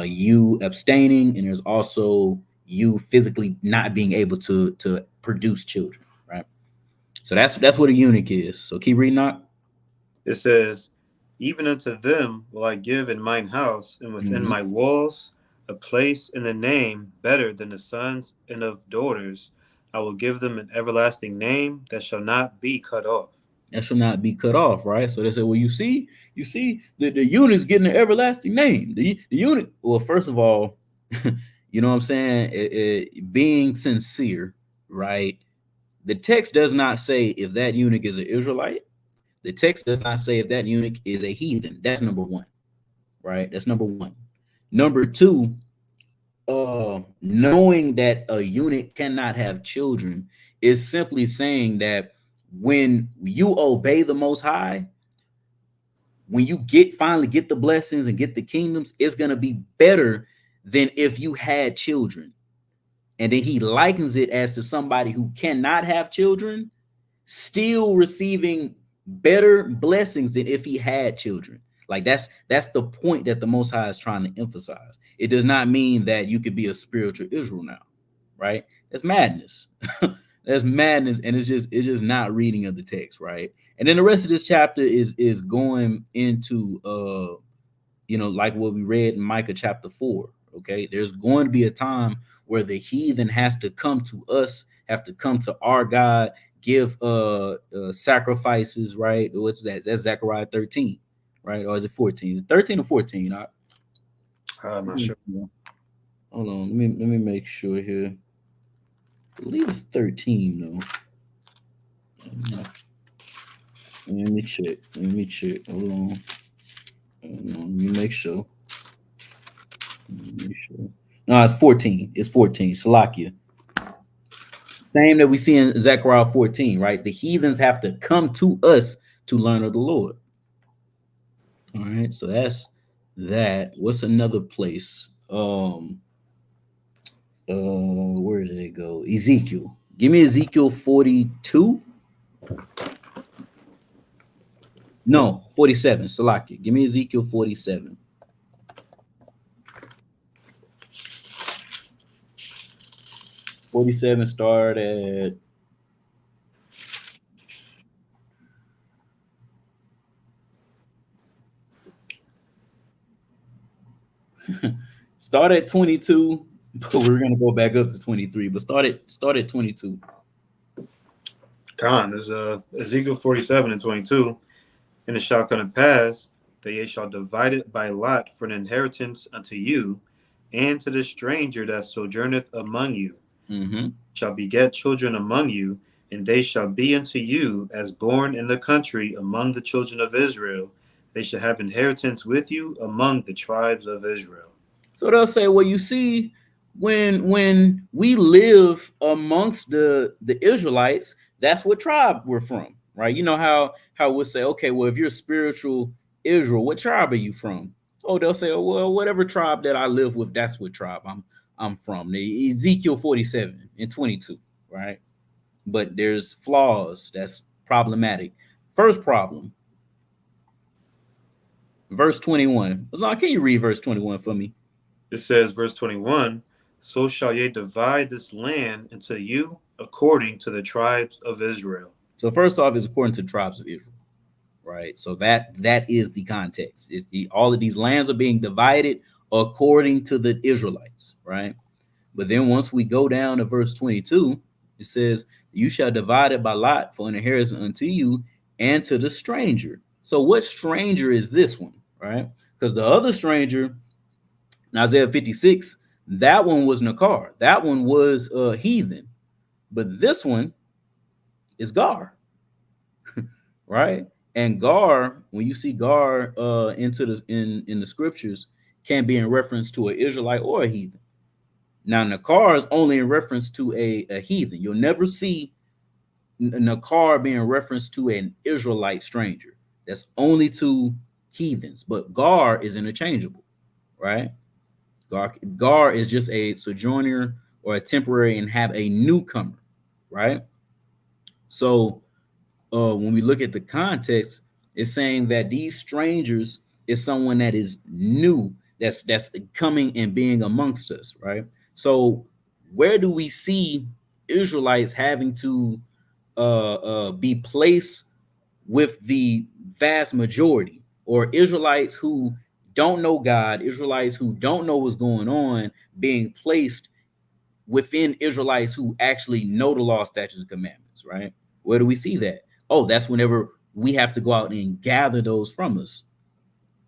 you abstaining, and there's also you physically not being able to produce children, right? So that's what a eunuch is. So keep reading out. It says, Even unto them will I give in mine house and within Mm-hmm. my walls a place in the name better than the sons and of daughters. I will give them an everlasting name that shall not be cut off. That shall not be cut off, right? So they say, well, you see, the eunuch's getting an everlasting name. The eunuch, well, first of all, you know what I'm saying? Being sincere, right? The text does not say if that eunuch is an Israelite. The text does not say if that eunuch is a heathen. That's number one, right? That's number one. Number two, knowing that a eunuch cannot have children is simply saying that when you obey the Most High, when you finally get the blessings and get the kingdoms, it's gonna be better than if you had children. And then he likens it as to somebody who cannot have children, still receiving better blessings than if he had children. Like that's the point that the Most High is trying to emphasize. It does not mean that you could be a spiritual Israel now, right? That's madness. That's madness, and it's just not reading of the text, right? And then the rest of this chapter is going into like what we read in Micah chapter 4. Okay, there's going to be a time where the heathen has to come to us, have to come to our God, give sacrifices, right? What's that? That's Zechariah 13, right? Or is it 14? 13 or 14? I'm not sure. Hold on, let me make sure here. I believe it's 13 though. Let me check. Hold on. Let me make sure. No, it's 14. It's 14. Salakia. Same that we see in Zechariah 14, right? The heathens have to come to us to learn of the Lord. All right, so that's that. What's another place? Where did it go? Ezekiel. Give me Ezekiel 42. No, 47. Salakia. Give me Ezekiel 47. Start at start at 22, but we're gonna go back up to 23. But start at 22. Khan is Ezekiel 47 and 22. And it shall come to pass that ye shall divide it by lot for an inheritance unto you, and to the stranger that sojourneth among you. Shall beget children among you, and they shall be unto you as born in the country among the children of Israel. They shall have inheritance with you among the tribes of Israel. So they'll say, well, you see, when we live amongst the Israelites, that's what tribe we're from, right? You know how we'll say, okay, well, if you're spiritual Israel, what tribe are you from? Oh, they'll say, oh, well, whatever tribe that I live with, that's what tribe I'm from. The Ezekiel 47 and 22, right? But there's flaws that's problematic. First problem, verse 21. Azan, can you read verse 21 for me? It says, verse 21, so shall ye divide this land unto you according to the tribes of Israel. So first off, is according to the tribes of Israel, right? So that is the context. Is all of these lands are being divided according to the Israelites, right? But then once we go down to verse 22, it says, you shall divide it by lot for an inheritance unto you and to the stranger. So what stranger is this one, right? Because the other stranger in Isaiah 56, that one was Nakar. That one was heathen. But this one is Gar, right? And Gar, when you see Gar into the in the scriptures, can be in reference to an Israelite or a heathen. Now, Nakar is only in reference to a heathen. You'll never see Nakar being referenced to an Israelite stranger. That's only to heathens. But Gar is interchangeable, right? Gar is just a sojourner or a temporary and have a newcomer, right? So when we look at the context, it's saying that these strangers is someone that is new, that's coming and being amongst us, right? So where do we see Israelites having to be placed with the vast majority, or Israelites who don't know God, Israelites who don't know what's going on, being placed within Israelites who actually know the law, statutes, and commandments, right? Where do we see that? Oh, that's whenever we have to go out and gather those from us,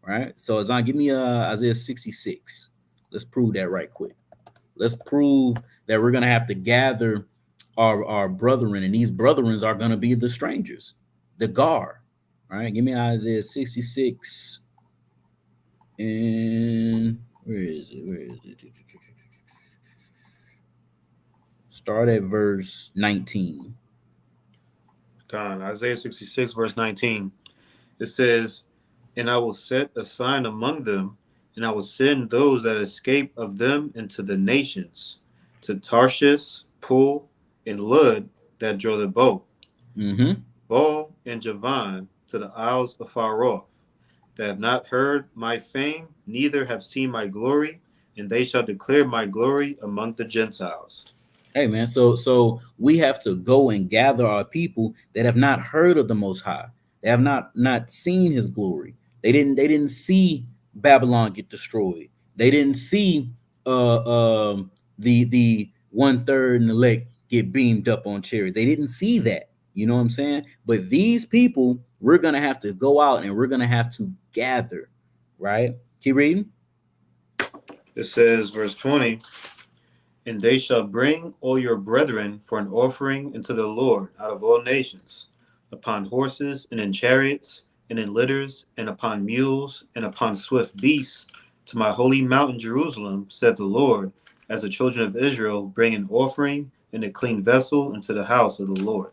right? So Azan, give me Isaiah 66. Let's prove that right quick. Let's prove that we're gonna have to gather our brethren, and these brethren are gonna be the strangers, the Gar. All right, give me Isaiah 66. And where is it? Start at verse 19. God, Isaiah 66, verse 19. It says, and I will set a sign among them, And I will send those that escape of them into the nations, to Tarshish, Pool, and Lud that draw the bow, Mm-hmm. Baal and Javan to the isles afar off, that have not heard my fame, neither have seen my glory, and they shall declare my glory among the Gentiles. Hey man, so we have to go and gather our people that have not heard of the Most High. They have not seen His glory. They didn't see Babylon get destroyed. They didn't see the 1/3 and the elect get beamed up on chariots. They didn't see that. You know what I'm saying? But these people, we're gonna have to go out and we're gonna have to gather, right? Keep reading. It says, verse 20, and they shall bring all your brethren for an offering unto the Lord out of all nations, upon horses and in chariots and in litters and upon mules and upon swift beasts, to my holy mountain Jerusalem, said the Lord, as the children of Israel bring an offering in a clean vessel into the house of the Lord.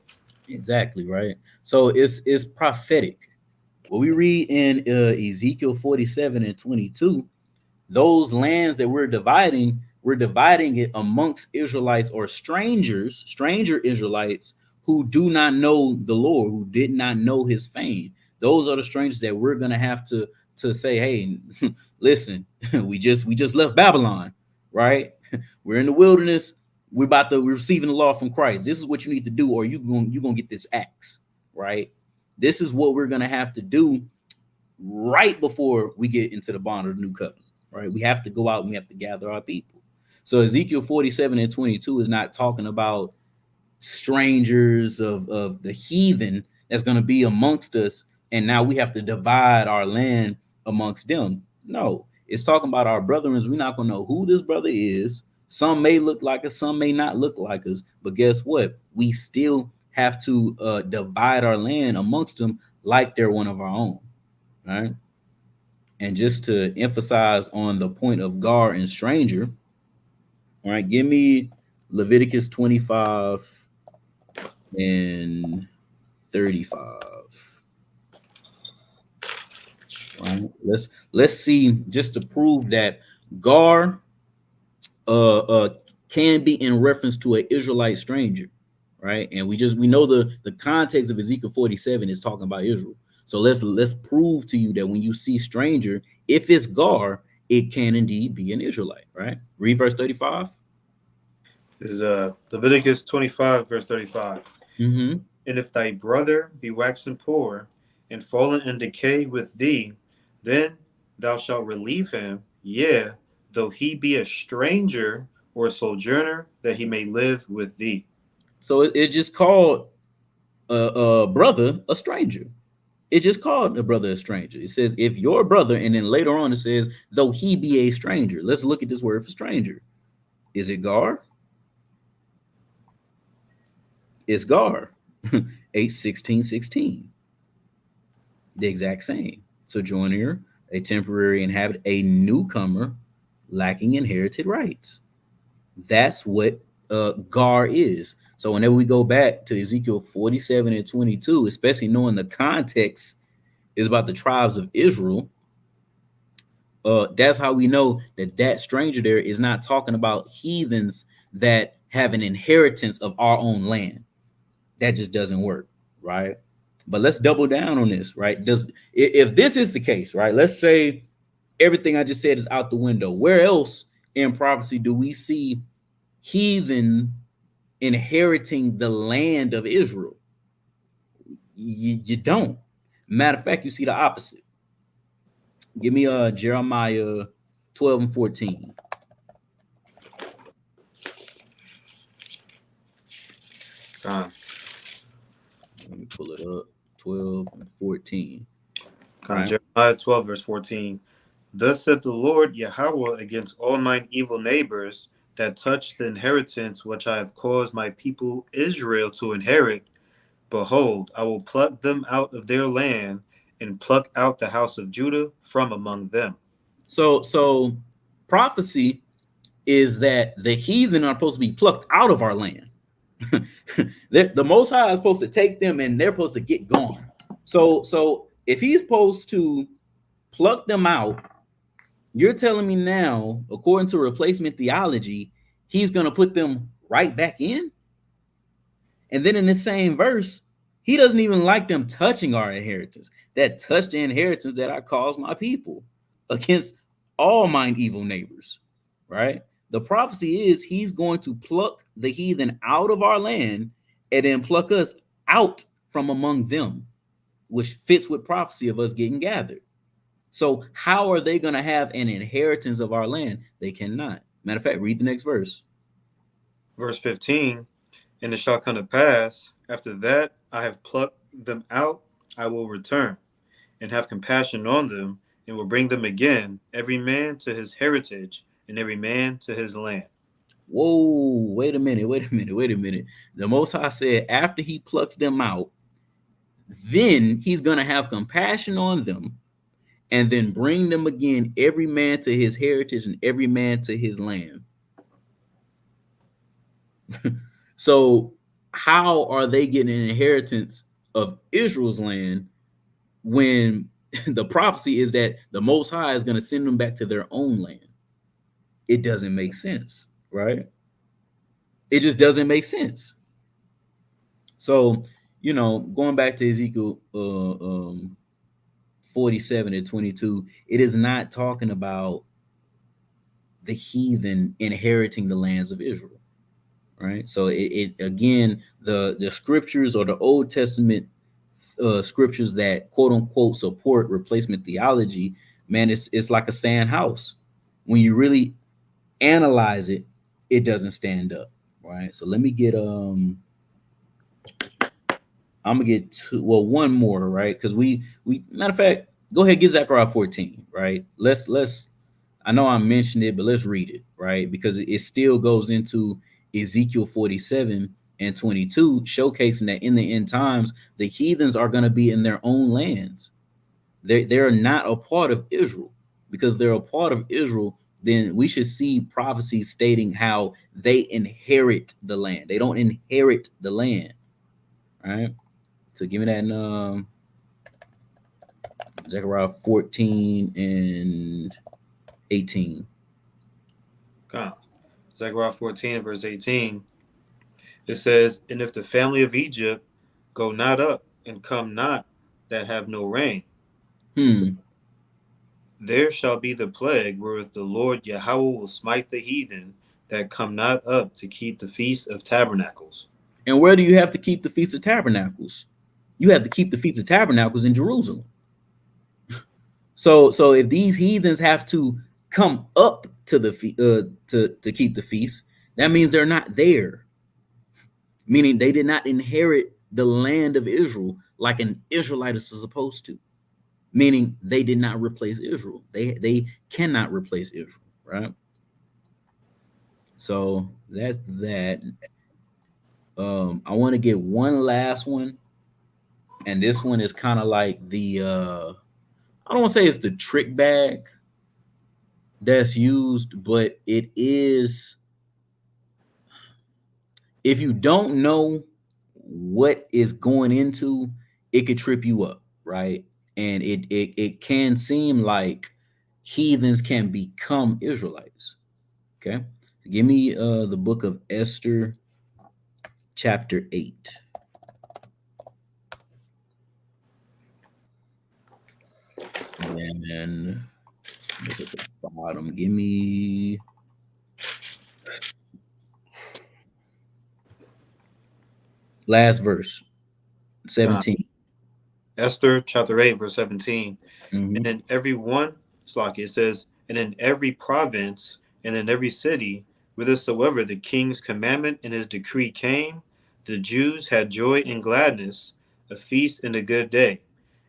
Exactly, right. So it's prophetic. What we read in Ezekiel 47 and 22, those lands that we're dividing it amongst Israelites or stranger Israelites who do not know the Lord, who did not know His fame. Those are the strangers that we're gonna have to say, hey, listen, we just left Babylon, right? We're in the wilderness. We're receiving the law from Christ. This is what you need to do, or you're gonna get this axe, right? This is what we're gonna have to do right before we get into the bond of the new covenant, right? We have to go out and we have to gather our people. So Ezekiel 47 and 22 is not talking about strangers of the heathen that's going to be amongst us, and now we have to divide our land amongst them. No, it's talking about our brethren. We're not going to know who this brother is. Some may look like us, some may not look like us, but guess what? We still have to divide our land amongst them like they're one of our own, right? And just to emphasize on the point of gar and stranger, all right, give me Leviticus 25 and 35. Right. Let's see, just to prove that gar can be in reference to an Israelite stranger, right? And we know the context of Ezekiel 47 is talking about Israel. So let's prove to you that when you see stranger, if it's gar, it can indeed be an Israelite, right? Read verse 35. This is Leviticus 25, verse 35. Mm-hmm. And if thy brother be waxen poor and fallen in decay with thee, then thou shalt relieve him, yea, though he be a stranger or a sojourner, that he may live with thee. So it just called a brother a stranger. It just called a brother a stranger. It says, if your brother, and then later on it says, though he be a stranger. Let's look at this word for stranger. Is it gar? It's gar. 8:16:16. The exact same. Sojourner, a temporary inhabitant, a newcomer lacking inherited rights. That's what gar is. So whenever we go back to Ezekiel 47 and 22, especially knowing the context is about the tribes of Israel, that's how we know that that stranger there is not talking about heathens that have an inheritance of our own land. That just doesn't work, right? But let's double down on this, right? If this is the case, right? Let's say everything I just said is out the window. Where else in prophecy do we see heathen inheriting the land of Israel? You don't. Matter of fact, you see the opposite. Give me Jeremiah 12 and 14. Let me pull it up. 12 and 14. Right. Jeremiah 12, verse 14. Thus saith the Lord Yahweh against all mine evil neighbors that touch the inheritance which I have caused my people Israel to inherit. Behold, I will pluck them out of their land and pluck out the house of Judah from among them. So prophecy is that the heathen are supposed to be plucked out of our land. The Most High is supposed to take them and they're supposed to get gone. So if he's supposed to pluck them out You're telling me now, according to replacement theology, he's going to put them right back in? And then in the same verse, he doesn't even like them touching our inheritance, that touch the inheritance that I cause my people against all mine evil neighbors, right? The prophecy is he's going to pluck the heathen out of our land and then pluck us out from among them, which fits with prophecy of us getting gathered. So how are they going to have an inheritance of our land? They cannot. Matter of fact, read the next verse. Verse 15, and it shall come to pass, after that I have plucked them out, I will return, and have compassion on them, and will bring them again, every man to his heritage, and every man to his land. Whoa, wait a minute, wait a minute, wait a minute. The Most High said after he plucks them out, then he's going to have compassion on them and then bring them again, every man to his heritage and every man to his land. So how are they getting an inheritance of Israel's land when the prophecy is that the Most High is going to send them back to their own land? It doesn't make sense, right? It just doesn't make sense. So, going back to Ezekiel 47 and 22, it is not talking about the heathen inheriting the lands of Israel, right? So it again, the scriptures or the Old Testament scriptures that quote unquote support replacement theology, man, it's like a sand house. When you really analyze it, it doesn't stand up, right? So let me get I'm gonna get one more, right? Because we matter of fact, go ahead, get Zechariah 14, right? Let's I know I mentioned it, but let's read it, right? Because it still goes into Ezekiel 47 and 22, showcasing that in the end times, the heathens are going to be in their own lands. They're not a part of Israel. Because if they're a part of Israel, then we should see prophecies stating how they inherit the land. They don't inherit the land, right? So give me that Zechariah 14 and 18. God. Zechariah 14, verse 18, it says, and if the family of Egypt go not up and come not that have no rain, there shall be the plague wherewith the Lord Yahweh will smite the heathen that come not up to keep the feast of tabernacles. And where do you have to keep the Feast of Tabernacles? You have to keep the Feast of Tabernacles in Jerusalem. So if these heathens have to come up to the to keep the feast, that means they're not there. Meaning they did not inherit the land of Israel like an Israelite is supposed to. Meaning they did not replace Israel. They cannot replace Israel, right? So that's that. I want to get one last one, and this one is kind of like the I don't want to say it's the trick bag that's used, but it is. If you don't know what is going into, it could trip you up, right? And it can seem like heathens can become Israelites. Okay, give me the book of Esther, chapter 8. And look at the bottom. Give me last verse, 17. Esther chapter 8, verse 17. Mm-hmm. And in every one, it says, and in every province and in every city, whithersoever the king's commandment and his decree came, the Jews had joy and gladness, a feast and a good day.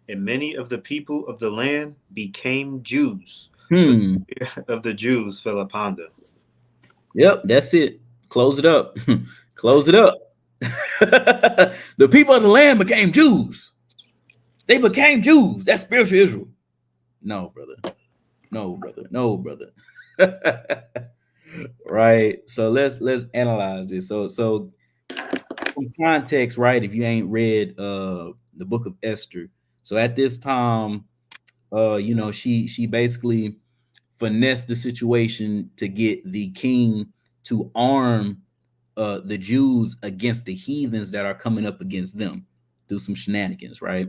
And many of the people of the land became Jews, for the fear of the Jews fell upon them. Yep, that's it. Close it up. Close it up. The people of the land became Jews. They became Jews. That's spiritual Israel. No, brother. No, brother. No, brother. Right. So let's analyze this. So some context, right? If you ain't read the book of Esther. So at this time, she basically finesse the situation to get the king to arm the Jews against the heathens that are coming up against them through some shenanigans, right?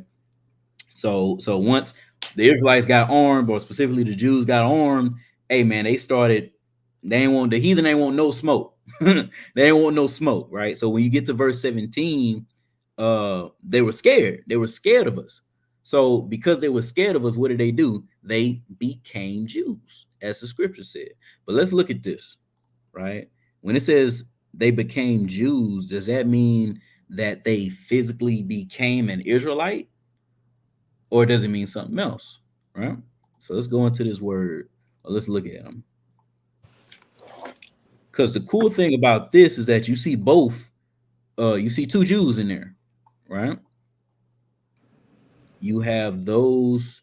So once the Israelites got armed, or specifically the Jews got armed, hey man, they ain't want the heathen ain't want no smoke. They ain't want no smoke, right? So when you get to verse 17, they were scared. They were scared of us. So because they were scared of us, what did they do? They became Jews, as the scripture said. But let's look at this, right? When it says they became Jews, does that mean that they physically became an Israelite? Or does it mean something else? Right? So let's go into this word. Let's look at them. Because the cool thing about this is that you see both, you see two Jews in there, right? You have those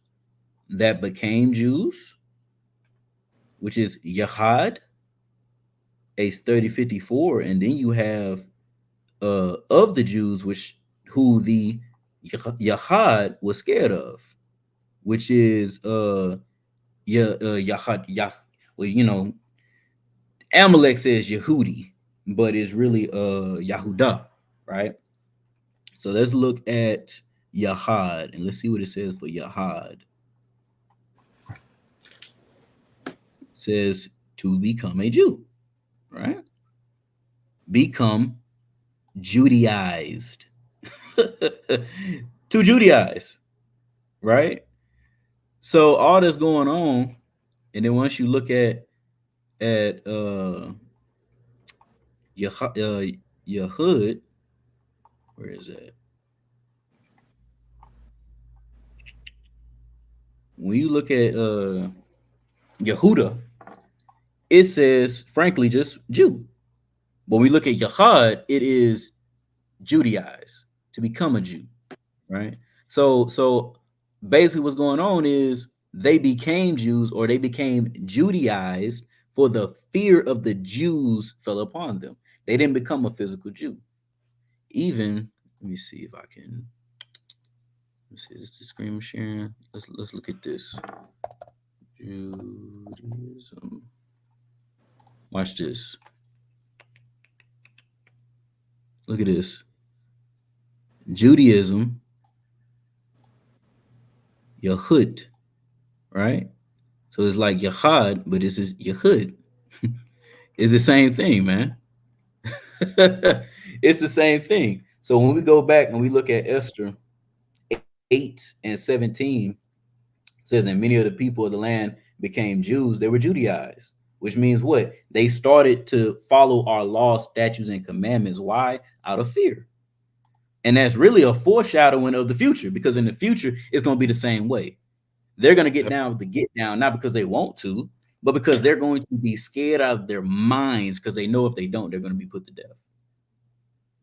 that became Jews, which is Yahad, Ace 3054, and then you have of the Jews, which who the Yahad was scared of, which is Yahad Yath. Well, you know, Amalek says Yehudi, but it's really Yahudah, right? So let's look at Yahad and let's see what it says for Yahad. It says to become a Jew, right? Become Judaized. To Judaize, right? So all that's going on, and then once you look at Yahud, where is that? When you look at Yehuda, it says frankly just Jew. But when we look at Yahad, it is Judaize, to become a Jew, right? So basically what's going on is they became Jews, or they became Judaized, for the fear of the Jews fell upon them. They didn't become a physical Jew. Even, let me see if I can, let's see, is this the screen I'm sharing? Let's look at this. Judaism. Watch this. Look at this. Judaism, Yahud, right? So it's like Yahad, but this is Yahud. It's the same thing, man. It's the same thing. So when we go back and we look at Esther 8 and 17, it says, and many of the people of the land became Jews, they were Judaized, which means what? They started to follow our laws, statutes, and commandments. Why? Out of fear. And that's really a foreshadowing of the future, because in the future, it's going to be the same way. They're going to get down with the get down, not because they want to, but because they're going to be scared out of their minds, because they know if they don't, they're going to be put to death.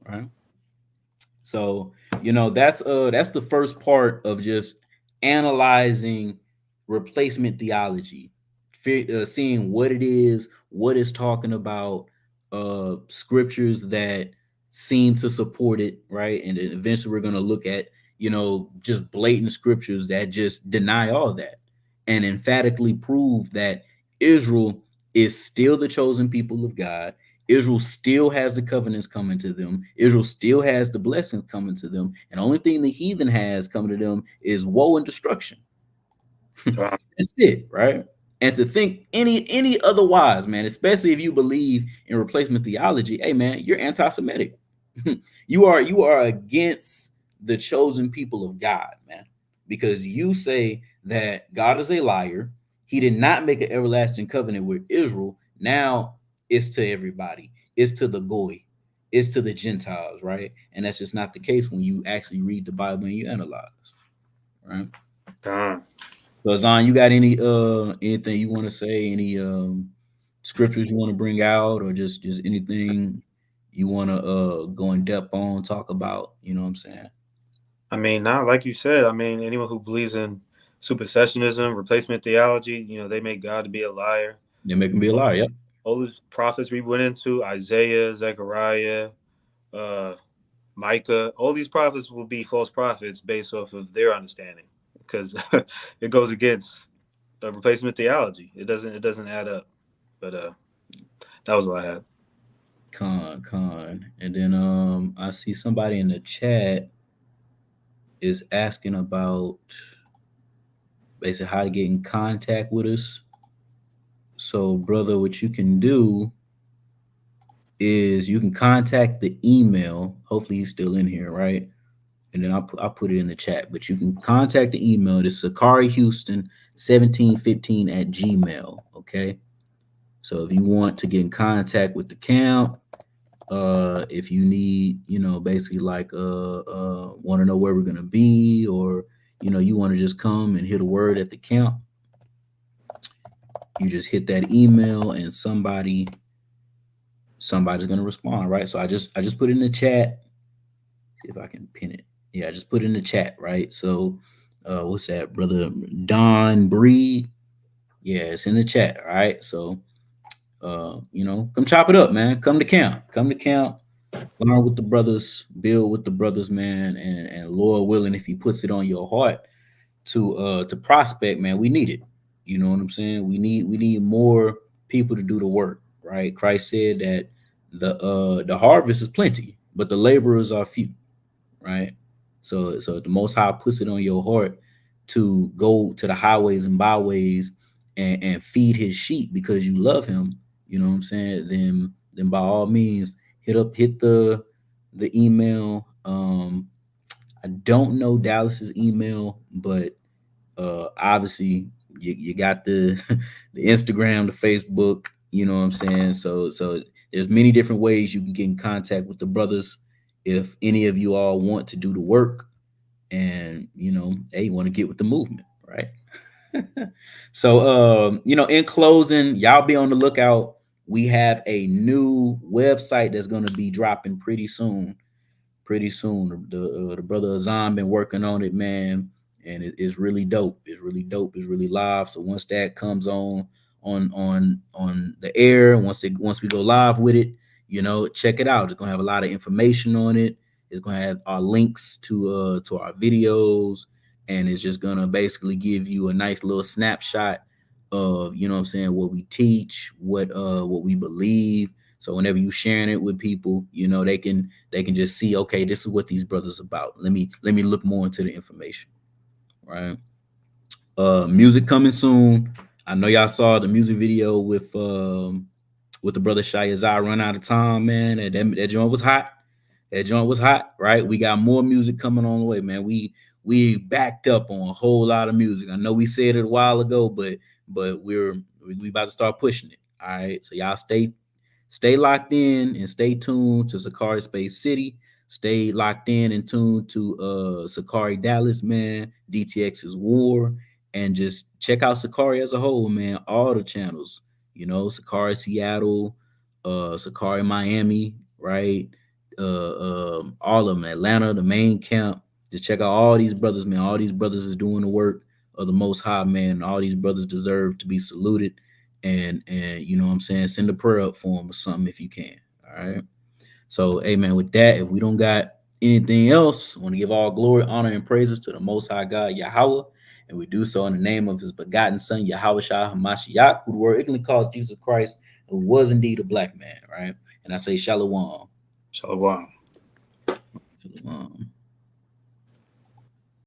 Right? So, you know, that's the first part of just analyzing replacement theology, seeing what it is, what it's talking about, scriptures that seem to support it, right? And then eventually we're going to look at, you know, just blatant scriptures that just deny all that and emphatically prove that Israel is still the chosen people of God. Israel still has the covenants coming to them. Israel still has the blessings coming to them. And the only thing the heathen has coming to them is woe and destruction. That's it, right? And to think any otherwise, man, especially if you believe in replacement theology, hey man, you're anti-Semitic. you are against the chosen people of God, man, because you say that God is a liar. He did not make an everlasting covenant with Israel. Now it's to everybody. It's to the goy. It's to the Gentiles, right? And that's just not the case when you actually read the Bible and you analyze, right? So Zon, you got anything you want to say? Any scriptures you want to bring out, or just anything you want to go in depth on, talk about? You know what I'm saying? I mean, not like you said. I mean, anyone who believes in supersessionism, replacement theology, you know, they make God to be a liar. They make him be a liar. Yep. All the prophets we went into, Isaiah, Zechariah, Micah, all these prophets will be false prophets based off of their understanding, because it goes against replacement theology. It doesn't add up. But that was what I had. Con. And then I see somebody in the chat is asking about basically how to get in contact with us. So, brother, what you can do is you can contact the email. Hopefully, he's still in here, right? And then I'll put it in the chat. But you can contact the email. It's Sakari Houston 1715 at Gmail. Okay. So if you want to get in contact with the camp, if you need, basically like want to know where we're gonna be, or you want to just come and hit a word at the camp, you just hit that email and somebody's gonna respond, right? So I just put it in the chat. See if I can pin it. Yeah, I just put it in the chat, right? So what's that, brother Don Breed? Yeah, it's in the chat, all right? So come chop it up, man. Come to camp. Come to camp. Learn with the brothers, build with the brothers, man, and Lord willing, if He puts it on your heart to prospect, man, we need it. You know what I'm saying? We need more people to do the work, right? Christ said that the harvest is plenty, but the laborers are few, right? So the Most High puts it on your heart to go to the highways and byways and feed His sheep because you love Him. You know what I'm saying? Then by all means hit the email. I don't know Dallas's email, but obviously you got the the Instagram, the Facebook. You know what I'm saying? So there's many different ways you can get in contact with the brothers if any of you all want to do the work and hey, want to get with the movement, right? So in closing, y'all be on the lookout. We have a new website that's going to be dropping pretty soon. The brother Azam been working on it, man, and it's really dope. It's really dope. It's really live. So once that comes on the air, once we go live with it, check it out. It's gonna have a lot of information on it. It's gonna have our links to our videos, and it's just gonna basically give you a nice little snapshot of what I'm saying, what we teach, what we believe. So whenever you sharing it with people, they can just see, okay, this is what these brothers about. Let me look more into the information, right? Music coming soon. I know y'all saw the music video with the brother Shayazar, Run Out of Time, man. That joint was hot. That joint was hot, right? We got more music coming on the way, man. We backed up on a whole lot of music. I know we said it a while ago, but we about to start pushing it. All right. So y'all stay locked in and stay tuned to Sakari Space City. Stay locked in and tuned to Sakari Dallas, man. DTX's War, and just check out Sakari as a whole, man. All the channels, Sakari Seattle, Sakari Miami, right? All of them, Atlanta, the main camp. Just check out all these brothers, man. All these brothers is doing the work of the Most High, man. All these brothers deserve to be saluted, and you know what I'm saying, send a prayer up for them or something if you can. All right. So, hey, man, with that, if we don't got anything else, I want to give all glory, honor, and praises to the Most High God, Yahweh. And we do so in the name of His begotten Son, Yahweh Shah Hamashiach, who the word ignorantly calls Jesus Christ, who was indeed a black man, right? And I say, Shalom. Shalom.